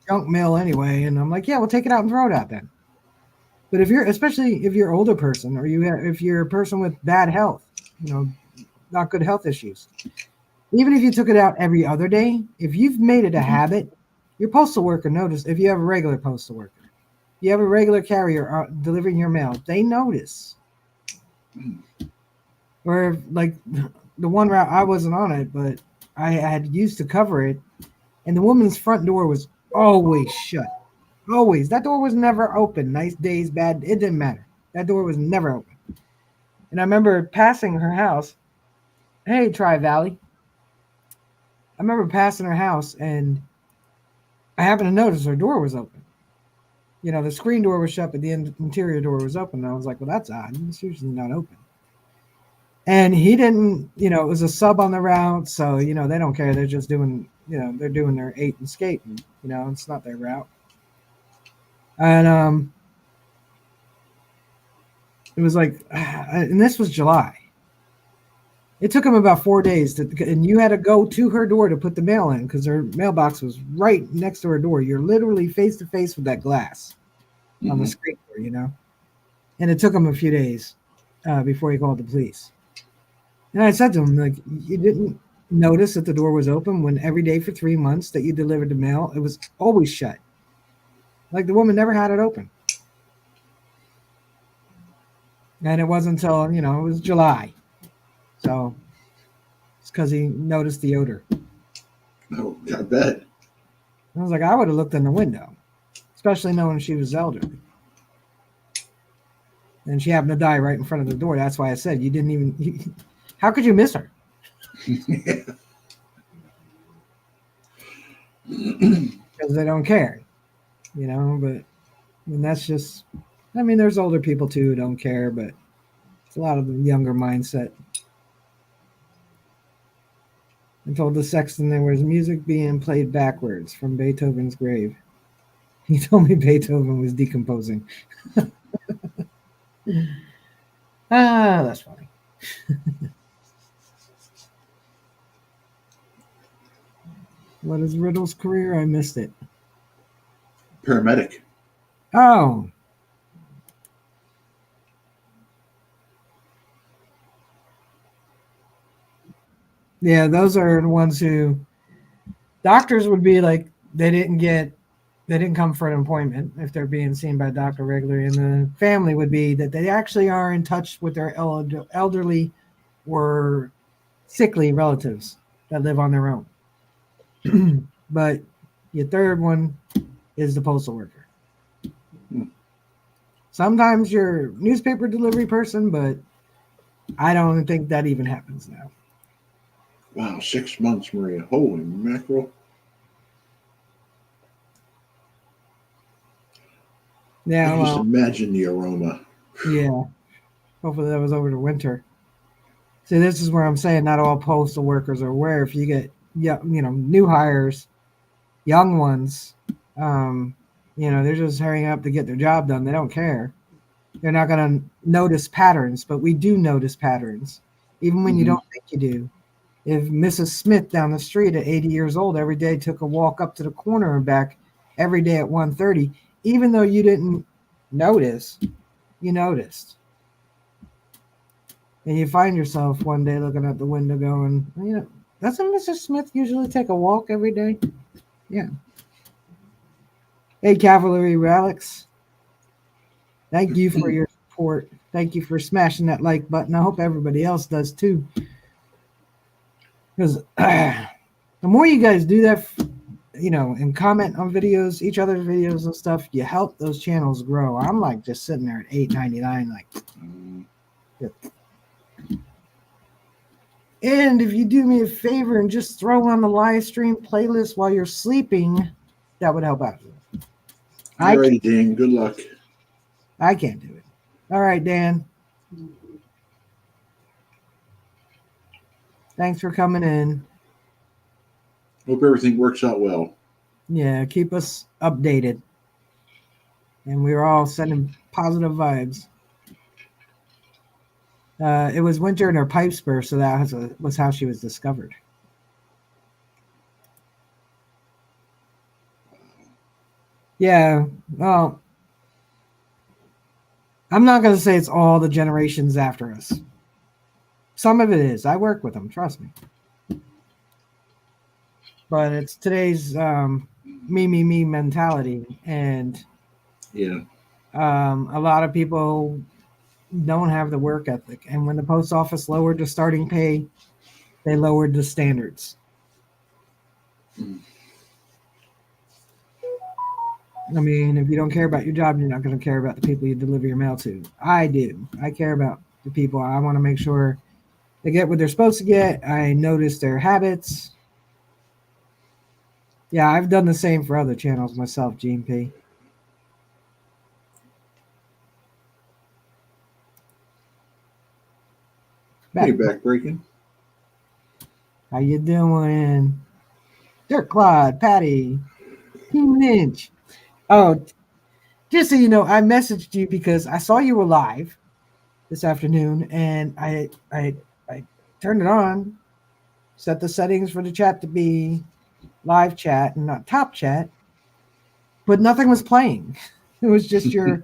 junk mail anyway," and I'm like, "Yeah, well, take it out and throw it out then." But especially if you're an older person, or if you're a person with bad health, not good health issues, even if you took it out every other day, if you've made it a habit, your postal worker notice. If you have a regular postal worker, you have a regular carrier delivering your mail, they notice. Or like the one route, I wasn't on it, but I had used to cover it, and the woman's front door was always shut. Always. That door was never open. Nice days, bad, it didn't matter. That door was never open. And I remember passing her house. Hey, Tri Valley. I remember passing her house, and I happened to notice her door was open. The screen door was shut, but the interior door was open. And I was like, well, that's odd. It's usually not open. And he didn't, it was a sub on the route. So, they don't care. They're just doing, they're doing their 8 and skating. It's not their route. And it was like, and this was July. It took him about 4 days and you had to go to her door to put the mail in because her mailbox was right next to her door. You're literally face to face with that glass on the screen door, And it took him a few days before he called the police. And I said to him, like, you didn't notice that the door was open when every day for 3 months that you delivered the mail, it was always shut. Like the woman never had it open. And it wasn't until, it was July. So it's because he noticed the odor. Oh, I bet. I was like, I would have looked in the window, especially knowing she was elderly. And she happened to die right in front of the door. That's why I said you didn't even. How could you miss her? Because they don't care, But that's just. There's older people too who don't care, but it's a lot of the younger mindset. I told the sexton there was music being played backwards from Beethoven's grave. He told me Beethoven was decomposing. That's funny. What is Riddle's career? I missed it. Paramedic. Oh. Yeah, those are the ones who doctors would be like they didn't come for an appointment if they're being seen by a doctor regularly, and the family would be that they actually are in touch with their elderly or sickly relatives that live on their own. But your third one is the postal worker. Sometimes you're a newspaper delivery person, but I don't think that even happens now. Wow, 6 months, Maria. Holy mackerel. Yeah, I can just imagine the aroma. Yeah. Hopefully that was over the winter. See, this is where I'm saying not all postal workers are aware. If you get new hires, young ones, they're just hurrying up to get their job done. They don't care. They're not going to notice patterns, but we do notice patterns, even when you don't think you do. If Mrs. Smith down the street at 80 years old every day took a walk up to the corner and back every day at 1:30, even though you didn't notice, you noticed. And you find yourself one day looking out the window going, doesn't Mrs. Smith usually take a walk every day? Yeah. Hey, Cavalry Relics. Thank you for your support. Thank you for smashing that like button. I hope everybody else does too. Because the more you guys do that, and comment on videos, each other's videos and stuff, you help those channels grow. I'm like just sitting there at $8.99, like. And if you do me a favor and just throw on the live stream playlist while you're sleeping, that would help out. All righty, Dan. Good luck. I can't do it. All right, Dan. Thanks for coming in. Hope everything works out well. Yeah, keep us updated. And we're all sending positive vibes. It was winter and her pipes burst, so that was how she was discovered. Yeah, well, I'm not going to say it's all the generations after us. Some of it is. I work with them, trust me. But it's today's me mentality, and Yeah. a lot of people don't have the work ethic. And when the post office lowered the starting pay, they lowered the standards. I mean, if you don't care about your job, you're not going to care about the people you deliver your mail to. I do. I care about the people. I want to make sure they get what they're supposed to get. I notice their habits. Yeah, I've done the same for other channels myself, Gene P. Hey, back breaking. How you doing? Dirk Claude, Patty, Team Lynch. Oh, just so you know, I messaged you because I saw you were live this afternoon, and I turned it on, set the settings for the chat to be live chat and not top chat, but nothing was playing. It was just your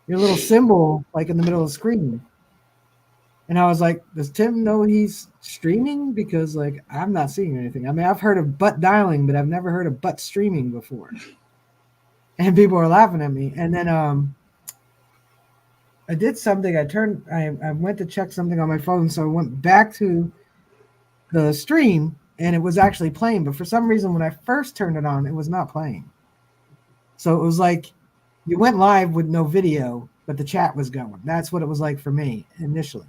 little symbol like in the middle of the screen. And I was like, does Tim know he's streaming? Because like I'm not seeing anything. I mean, I've heard of butt dialing, but I've never heard of butt streaming before. And people were laughing at me. And then I did something. I went to check something on my phone, so I went back to the stream and it was actually playing. But for some reason, when I first turned it on, it was not playing. So it was like you went live with no video, but the chat was going. That's what it was like for me initially.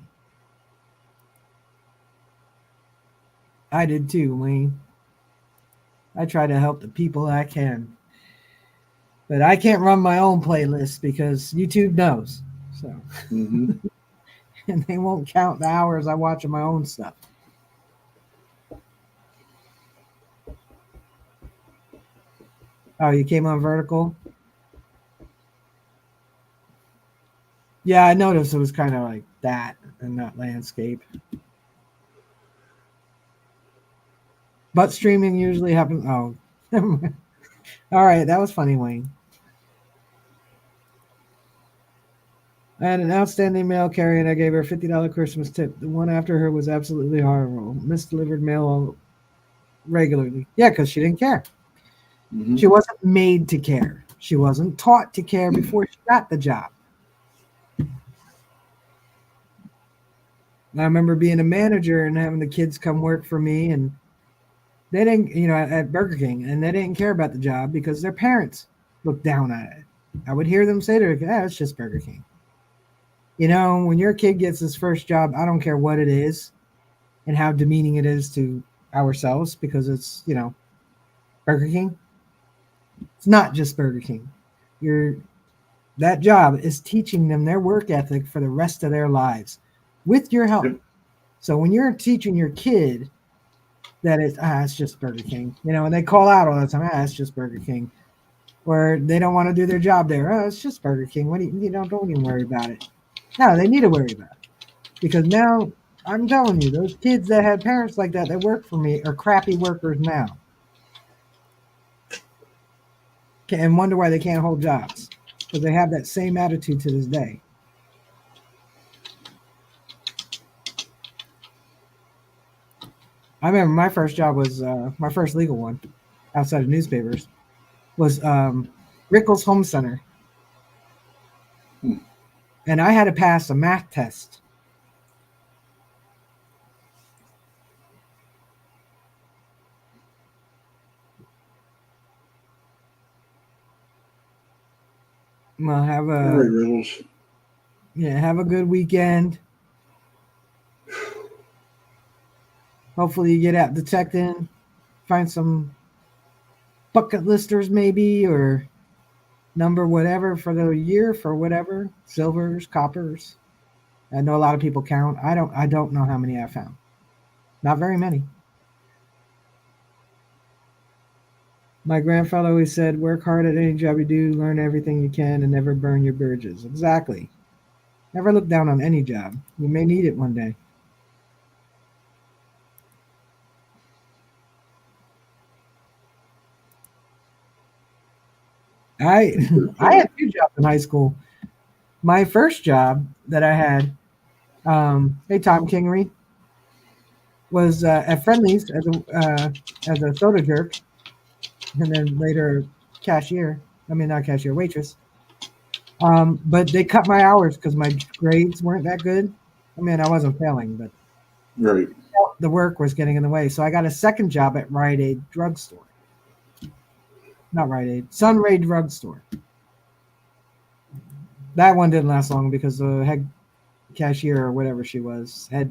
I did too, Wayne. I try to help the people I can. But I can't run my own playlist because YouTube knows. So Mm-hmm. and they won't count the hours I watch of my own stuff. Oh, you came on vertical? Yeah, I noticed it was kind of like that and not landscape. But streaming usually happens. Oh, all right. That was funny, Wayne. I had an outstanding mail carrier and I gave her a $50 Christmas tip. The one after her was absolutely horrible. Misdelivered mail regularly. Yeah, because she didn't care. Mm-hmm. She wasn't made to care. She wasn't taught to care before she got the job. I remember being a manager and having the kids come work for me, and they didn't, at Burger King, and they didn't care about the job because their parents looked down on it. I would hear them say to her, it's just Burger King. When your kid gets his first job, I don't care what it is and how demeaning it is to ourselves because it's, Burger King. It's not just Burger King. That job is teaching them their work ethic for the rest of their lives with your help. Yep. So when you're teaching your kid that it's just Burger King, and they call out all the time, it's just Burger King, or they don't want to do their job there. It's just Burger King. What don't even worry about it. No, they need to worry about it because now I'm telling you, those kids that had parents like that work for me are crappy workers now, and wonder why they can't hold jobs because they have that same attitude to this day. I remember my first job was my first legal one outside of newspapers was Rickles Home Center. And I had to pass a math test. Well, have All right, Reynolds. have a good weekend. Hopefully you get out detecting, find some bucket listers maybe, or number whatever for the year for whatever, silvers, coppers. I know a lot of people count. I don't know how many I found. Not very many. My grandfather always said, work hard at any job you do, learn everything you can, and never burn your bridges. Exactly. Never look down on any job. You may need it one day. I I had two jobs in high school. My first job that I had, hey Tom Kingery, was at Friendly's as a soda jerk, and then later cashier. I mean, not cashier, waitress. But they cut my hours because my grades weren't that good. I mean, I wasn't failing, but Right. the work was getting in the way. So I got a second job at Rite Aid drugstore. Not Rite Aid, Sunray drugstore. That one didn't last long because the head cashier or whatever she was, the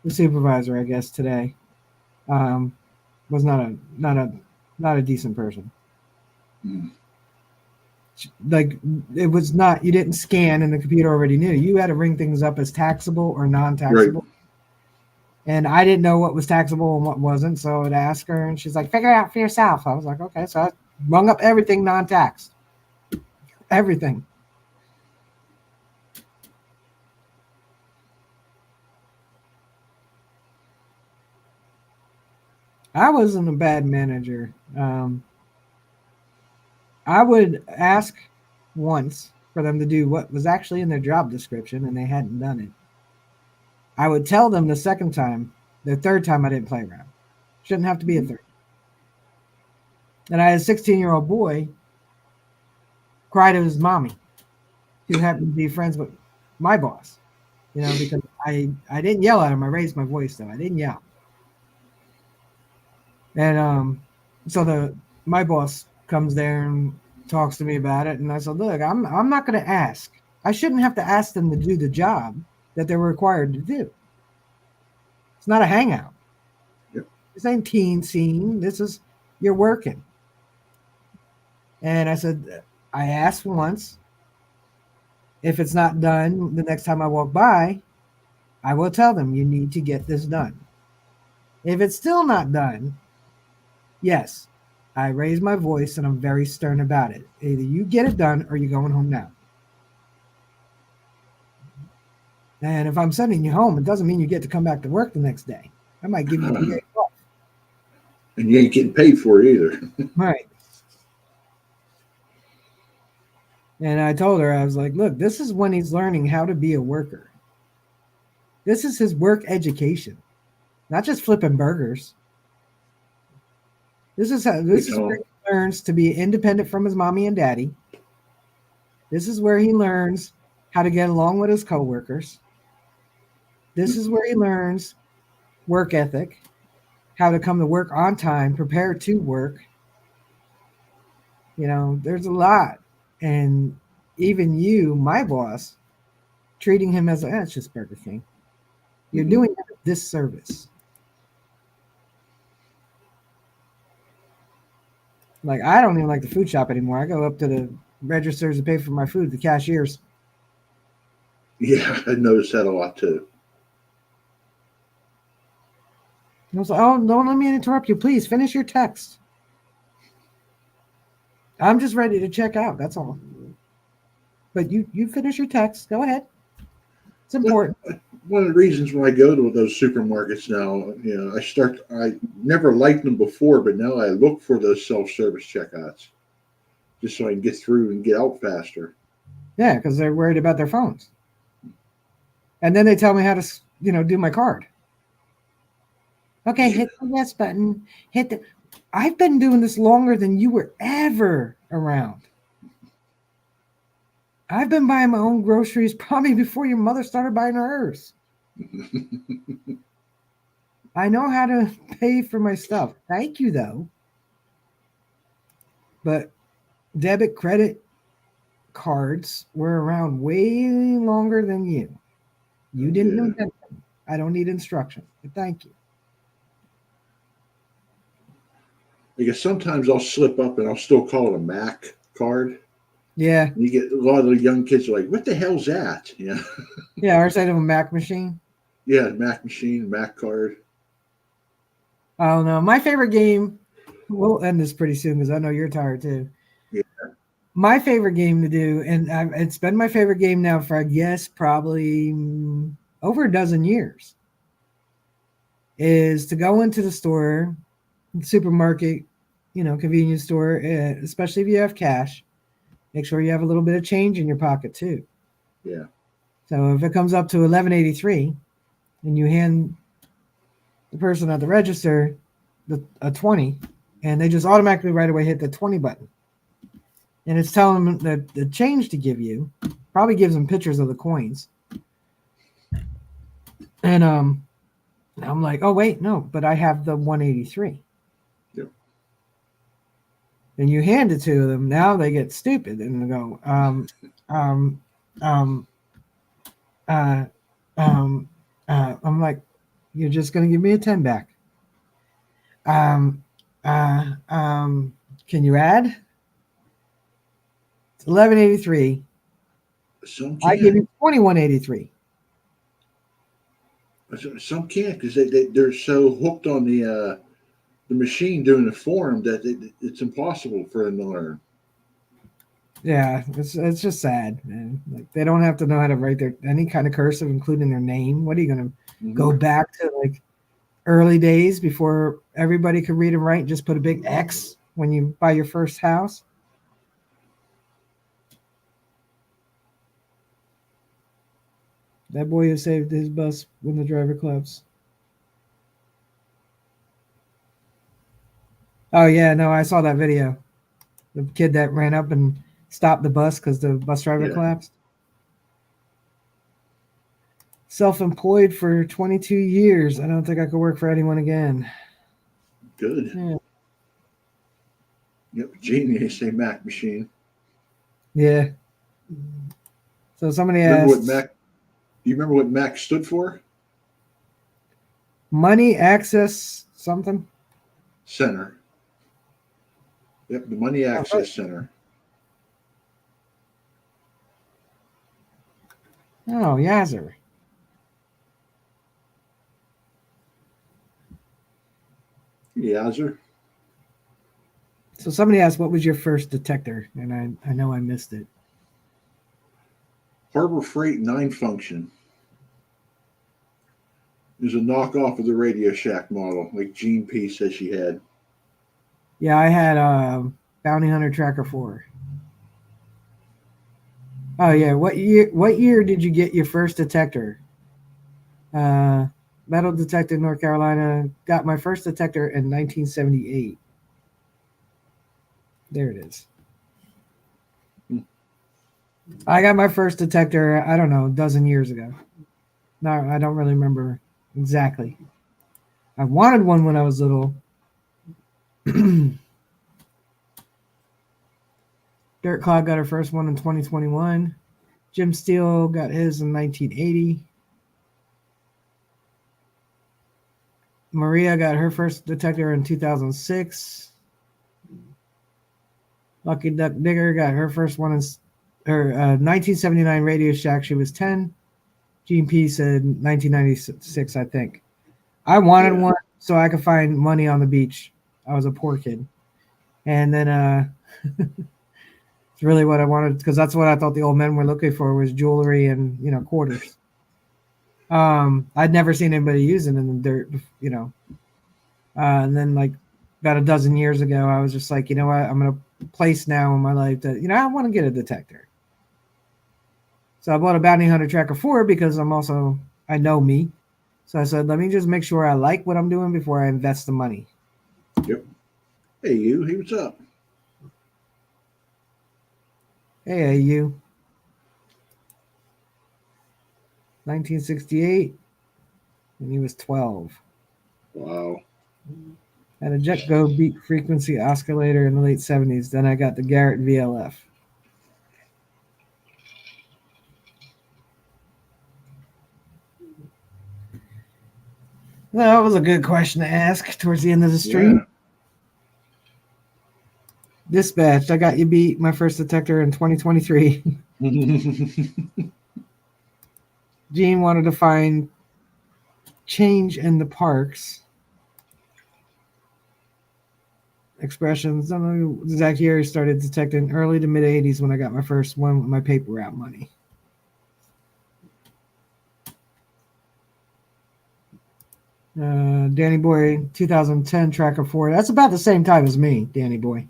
supervisor, I guess today, um, was not a decent person. Mm. Like it was not. You didn't scan, and the computer already knew. You had to ring things up as taxable or Right. non-taxable. And I didn't know what was taxable and what wasn't, so I'd ask her, and she's like, "Figure it out for yourself." I was like, "Okay." So I rung up everything non-taxed, everything. I wasn't a bad manager. I would ask once for them to do what was actually in their job description, and they hadn't done it. I would tell them the second time. The third time, I didn't play around. Shouldn't have to be a third. And I had a 16-year-old boy cry to his mommy, who happened to be friends with my boss. Because I didn't yell at him. I raised my voice though. I didn't yell. And so my boss comes there and talks to me about it, and I said, "Look, I'm not going to ask. I shouldn't have to ask them to do the job that they're required to do. It's not a hangout. Yep. This ain't teen scene. You're working." And I said, I asked once. If it's not done, the next time I walk by, I will tell them you need to get this done. If it's still not done, yes, I raise my voice and I'm very stern about it. Either you get it done or you're going home now. And if I'm sending you home, it doesn't mean you get to come back to work the next day. I might give you 3 days off. And you ain't getting paid for it either. Right. And I told her, I was like, look, this is when he's learning how to be a worker. This is his work education, not just flipping burgers. This is where he learns to be independent from his mommy and daddy. This is where he learns how to get along with his coworkers. This is where he learns work ethic, how to come to work on time, prepare to work. There's a lot. And even you, my boss, treating him as it's just Burger King. You're doing him a disservice. Like, I don't even like the food shop anymore. I go up to the registers to pay for my food, the cashiers. Yeah, I noticed that a lot too. I was like, oh, don't let me interrupt you. Please finish your text. I'm just ready to check out. That's all. But you finish your text. Go ahead. It's important. One of the reasons when I go to those supermarkets now, I never liked them before, but now I look for those self-service checkouts just so I can get through and get out faster. Yeah, because they're worried about their phones. And then they tell me how to, do my card. Okay, hit the yes button. I've been doing this longer than you were ever around. I've been buying my own groceries probably before your mother started buying hers. I know how to pay for my stuff. Thank you, though. But debit, credit cards were around way longer than you. You didn't invent them. I don't need instruction. But thank you. Because sometimes I'll slip up and I'll still call it a Mac card. Yeah. You get a lot of the young kids are like, "What the hell's that?" Yeah. Yeah, or side of a Mac machine. Yeah, Mac machine, Mac card. I don't know. My favorite game. We'll end this pretty soon because I know you're tired too. Yeah. My favorite game to do, and it's been my favorite game now for, I guess, probably over a dozen years, is to go into the store, supermarket, convenience store, especially if you have cash. Make sure you have a little bit of change in your pocket too. Yeah. So if it comes up to 11.83, and you hand the person at the register a 20, and they just automatically right away hit the 20 button, and it's telling them that the change to give you, probably gives them pictures of the coins, and I'm like, oh wait, no, but I have the 183. Yep. And you hand it to them. Now they get stupid and they go, I'm like, you're just gonna give me a 10 back. Um, can you add? It's 11.83. Some I give can't. you 21.83. Some can't because they're so hooked on the machine doing the form that it's impossible for them to learn. Yeah, it's just sad, man. Like they don't have to know how to write any kind of cursive, including their name. What are you gonna go back to like early days before everybody could read and write and just put a big X when you buy your first house? That boy who saved his bus when the driver claps. Oh yeah, no, I saw that video. The kid that ran up and stopped the bus because the bus driver Yeah. collapsed. Self-employed for 22 years. I don't think I could work for anyone again. Good. Yeah. Yep. Genius, a Mac machine. Yeah. So somebody Remember what asked, Mac? Do you remember what Mac stood for? money access something. Center. Yep, the Money Access Center. Oh, Yazzer. Yeah, sir. So somebody asked, what was your first detector? And I know I missed it. Harbor Freight 9 function is a knockoff of the Radio Shack model, like Gene P says she had. Yeah, I had Bounty Hunter Tracker 4. Oh yeah, what year did you get your first detector? Metal detector, North Carolina. Got my first detector in 1978. There it is. I got my first detector, I don't know, a dozen years ago. No, I don't really remember exactly. I wanted one when I was little. Dirt Cloud got her first one in 2021. Jim Steele got his in 1980. Maria got her first detector in 2006. Lucky Duck Digger got her first one in her 1979 Radio Shack. She was 10. Gene P said 1996, I think. I wanted one so I could find money on the beach. I was a poor kid. And then it's really what I wanted, because that's what I thought the old men were looking for, was jewelry and, quarters. I'd never seen anybody using it in the dirt, and then like about a dozen years ago, I was just like, you know what, I'm in a place now in my life that, I want to get a detector. So I bought a Bounty Hunter Tracker 4 because I know me. So I said, let me just make sure I like what I'm doing before I invest the money. Yep. Hey, you. Hey, what's up? Hey, you. 1968, and he was 12. Wow. Had a Jetco beat frequency oscillator in the late 70s. Then I got the Garrett VLF. Well, that was a good question to ask towards the end of the stream. Yeah. Dispatched, I got you beat. My first detector in 2023. Gene wanted to find change in the parks. expressions. I don't know. Exact year started detecting early to mid 80s when I got my first one with my paper route money. Danny Boy 2010 tracker 4. That's about the same time as me, Danny Boy.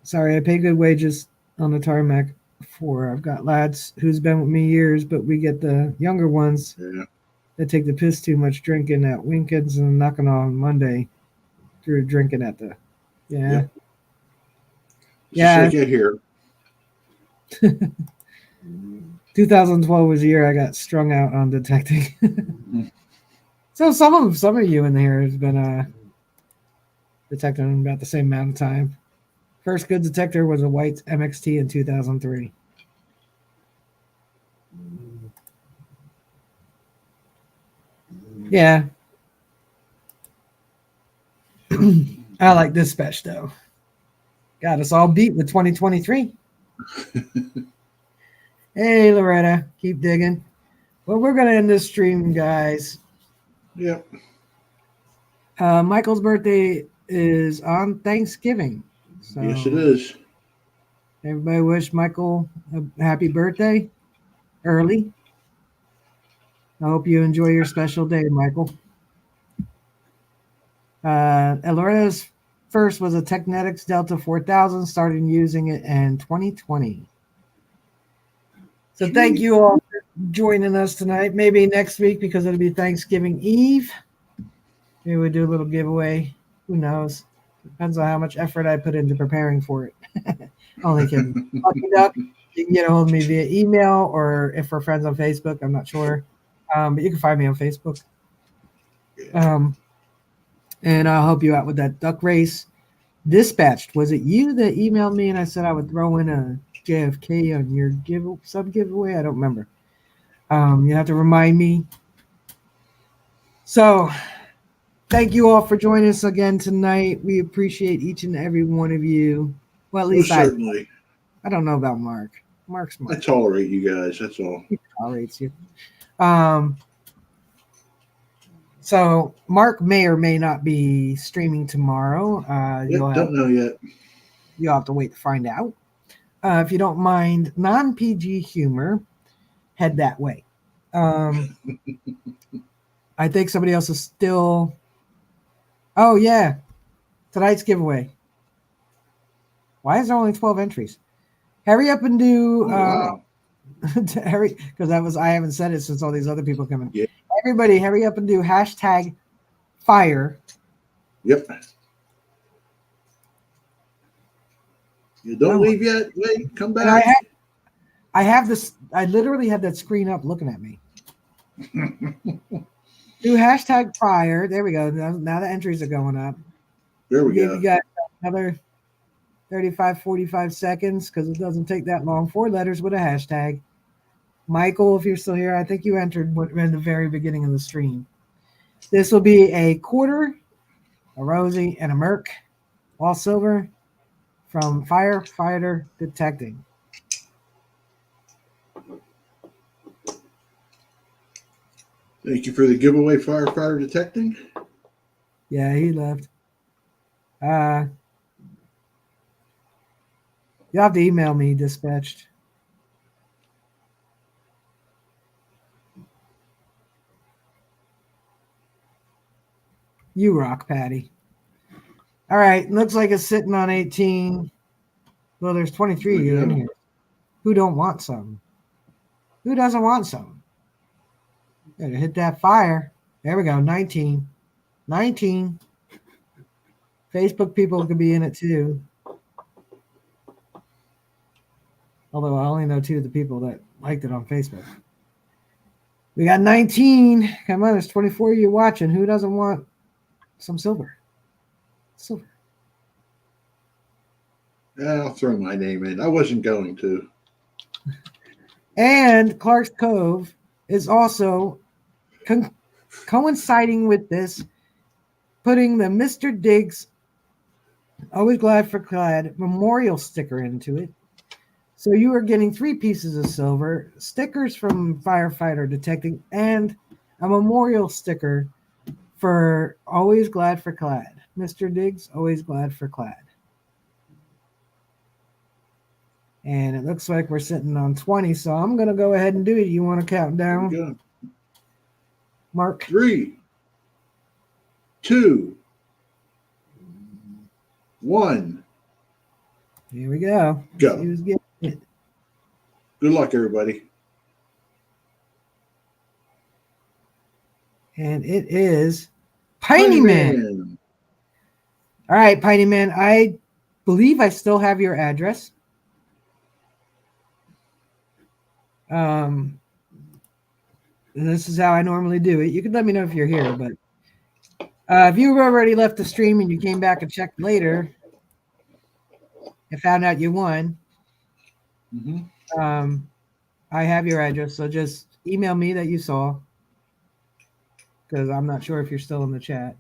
Sorry, I pay good wages on the tarmac for. I've got lads who's been with me years, but we get the younger ones that take the piss too much drinking at Winkins and knocking on Monday through drinking at the. Yeah. Yep. Just like it here. 2012 was the year I got strung out on detecting. So some of you in here has been detecting about the same amount of time. First good detector was a White MXT in 2003. Yeah. I like Dispatch though. Got us all beat with 2023. Hey Loretta, keep digging. Well, we're gonna end this stream, guys. Yep. Michael's birthday is on Thanksgiving. So Yes, it is. everybody wish Michael a happy birthday early. I hope you enjoy your special day, Michael. Loretta's first was a Technetics Delta 4000, started using it in 2020. So thank you all for joining us tonight. Maybe next week, because it'll be Thanksgiving Eve, maybe we'll do a little giveaway. Who knows? Depends on how much effort I put into preparing for it. Only kidding. Lucky Duck, you can get a hold of me via email, or if we're friends on Facebook, I'm not sure. But you can find me on Facebook. And I'll help you out with that duck race. Dispatched, was it you that emailed me and I said I would throw in a JFK on your sub giveaway? I don't remember. You have to remind me. So thank you all for joining us again tonight. We appreciate each and every one of you. Well, at least certainly. I don't know about Mark. Mark's Mark. I tolerate you guys. That's all. He tolerates you. So Mark may or may not be streaming tomorrow. Don't know yet. You'll have to wait to find out. If you don't mind non-PG humor, head that way. I think somebody else is still. Oh yeah, tonight's giveaway. Why is there only 12 entries? Hurry up and do. Hurry, because I haven't said it since all these other people come in. Yeah. Everybody, hurry up and do #fire. Yep. You don't leave yet. Wait, come back. I have this. I literally have that screen up looking at me. Do #fire. There we go. Now the entries are going up. There we go. You got another 35, 45 seconds, because it doesn't take that long. 4 letters with a hashtag. Michael, if you're still here, I think you entered in the very beginning of the stream. This will be a quarter, a Rosie, and a Merc, all silver, from Firefighter Detecting. Thank you for the giveaway, Firefighter Detecting. Yeah, he left. You'll have to email me, Dispatched. You rock, Patty. All right, looks like it's sitting on 18. Well, there's 23 of you in here. Who don't want some? Who doesn't want some? Gotta hit that fire. There we go, 19. 19. Facebook people could be in it too. Although I only know 2 of the people that liked it on Facebook. We got 19. Come on, there's 24 of you watching. Who doesn't want some silver? Silver. I'll throw my name in. I wasn't going to. And Clark's Cove is also coinciding with this, putting the Mr. Diggs Always Glad for Clad memorial sticker into it. So you are getting 3 pieces of silver, stickers from Firefighter Detecting, and a memorial sticker for always glad for clad. Mr. Diggs, always glad for clad. And it looks like we're sitting on 20, so I'm going to go ahead and do it. You want to count down? Go. Mark? 3, 2, 1. Here we go. Go. He was getting it. Good luck, everybody. And it is Piney Man. All right, Piney Man. I believe I still have your address. And this is how I normally do it. You can let me know if you're here, but if you already left the stream and you came back and checked later and found out you won, I have your address. So just email me that you saw, because I'm not sure if you're still in the chat.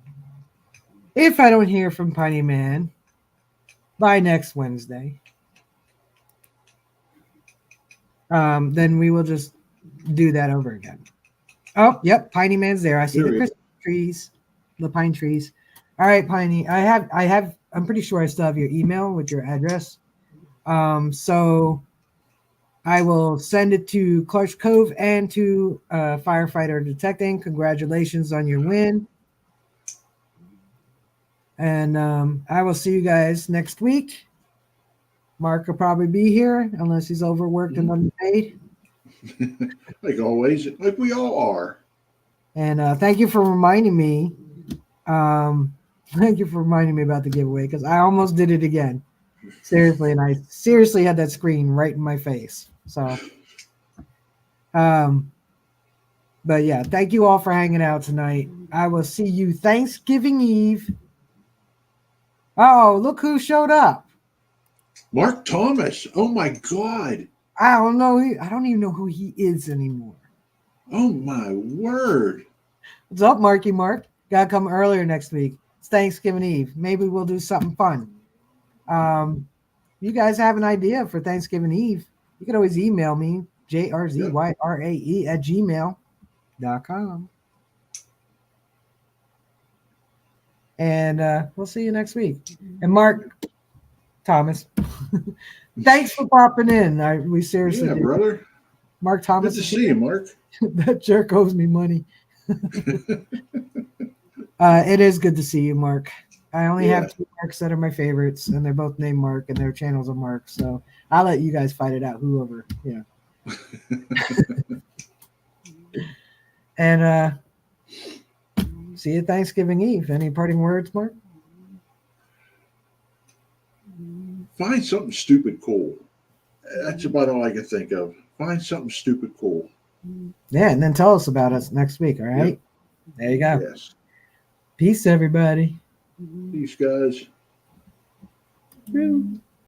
If I don't hear from Piney Man by next Wednesday, then we will just do that over again. Oh, yep, Piney Man's there. I see the Christmas trees, the pine trees. All right, Piney. I'm pretty sure I still have your email with your address. So I will send it to Clark's Cove and to Firefighter Detecting. Congratulations on your win. And I will see you guys next week. Mark will probably be here unless he's overworked and unpaid. Like always, like we all are. And thank you for reminding me. Thank you for reminding me about the giveaway, because I almost did it again. Seriously, and I seriously had that screen right in my face. So, but yeah, thank you all for hanging out tonight. I will see you Thanksgiving Eve. Oh, look who showed up. Mark Thomas. Oh my God. I don't know. I don't even know who he is anymore. Oh my word. What's up, Marky Mark? Gotta come earlier next week. It's Thanksgiving Eve. Maybe we'll do something fun. You guys have an idea for Thanksgiving Eve, you can always email me, jrzyrae@gmail.com. And we'll see you next week. And Mark Thomas, thanks for popping in. We seriously do. Brother. Mark Thomas. Good to see you, Mark. That jerk owes me money. It is good to see you, Mark. I only have 2 Marks that are my favorites, and they're both named Mark, and their channels are Mark. So I'll let you guys fight it out, whoever, And see you Thanksgiving Eve. Any parting words, Mark? Find something stupid cool. That's about all I can think of. Find something stupid cool. Yeah, and then tell us about us next week, all right? Yep. There you go. Yes. Peace, everybody. Peace, guys.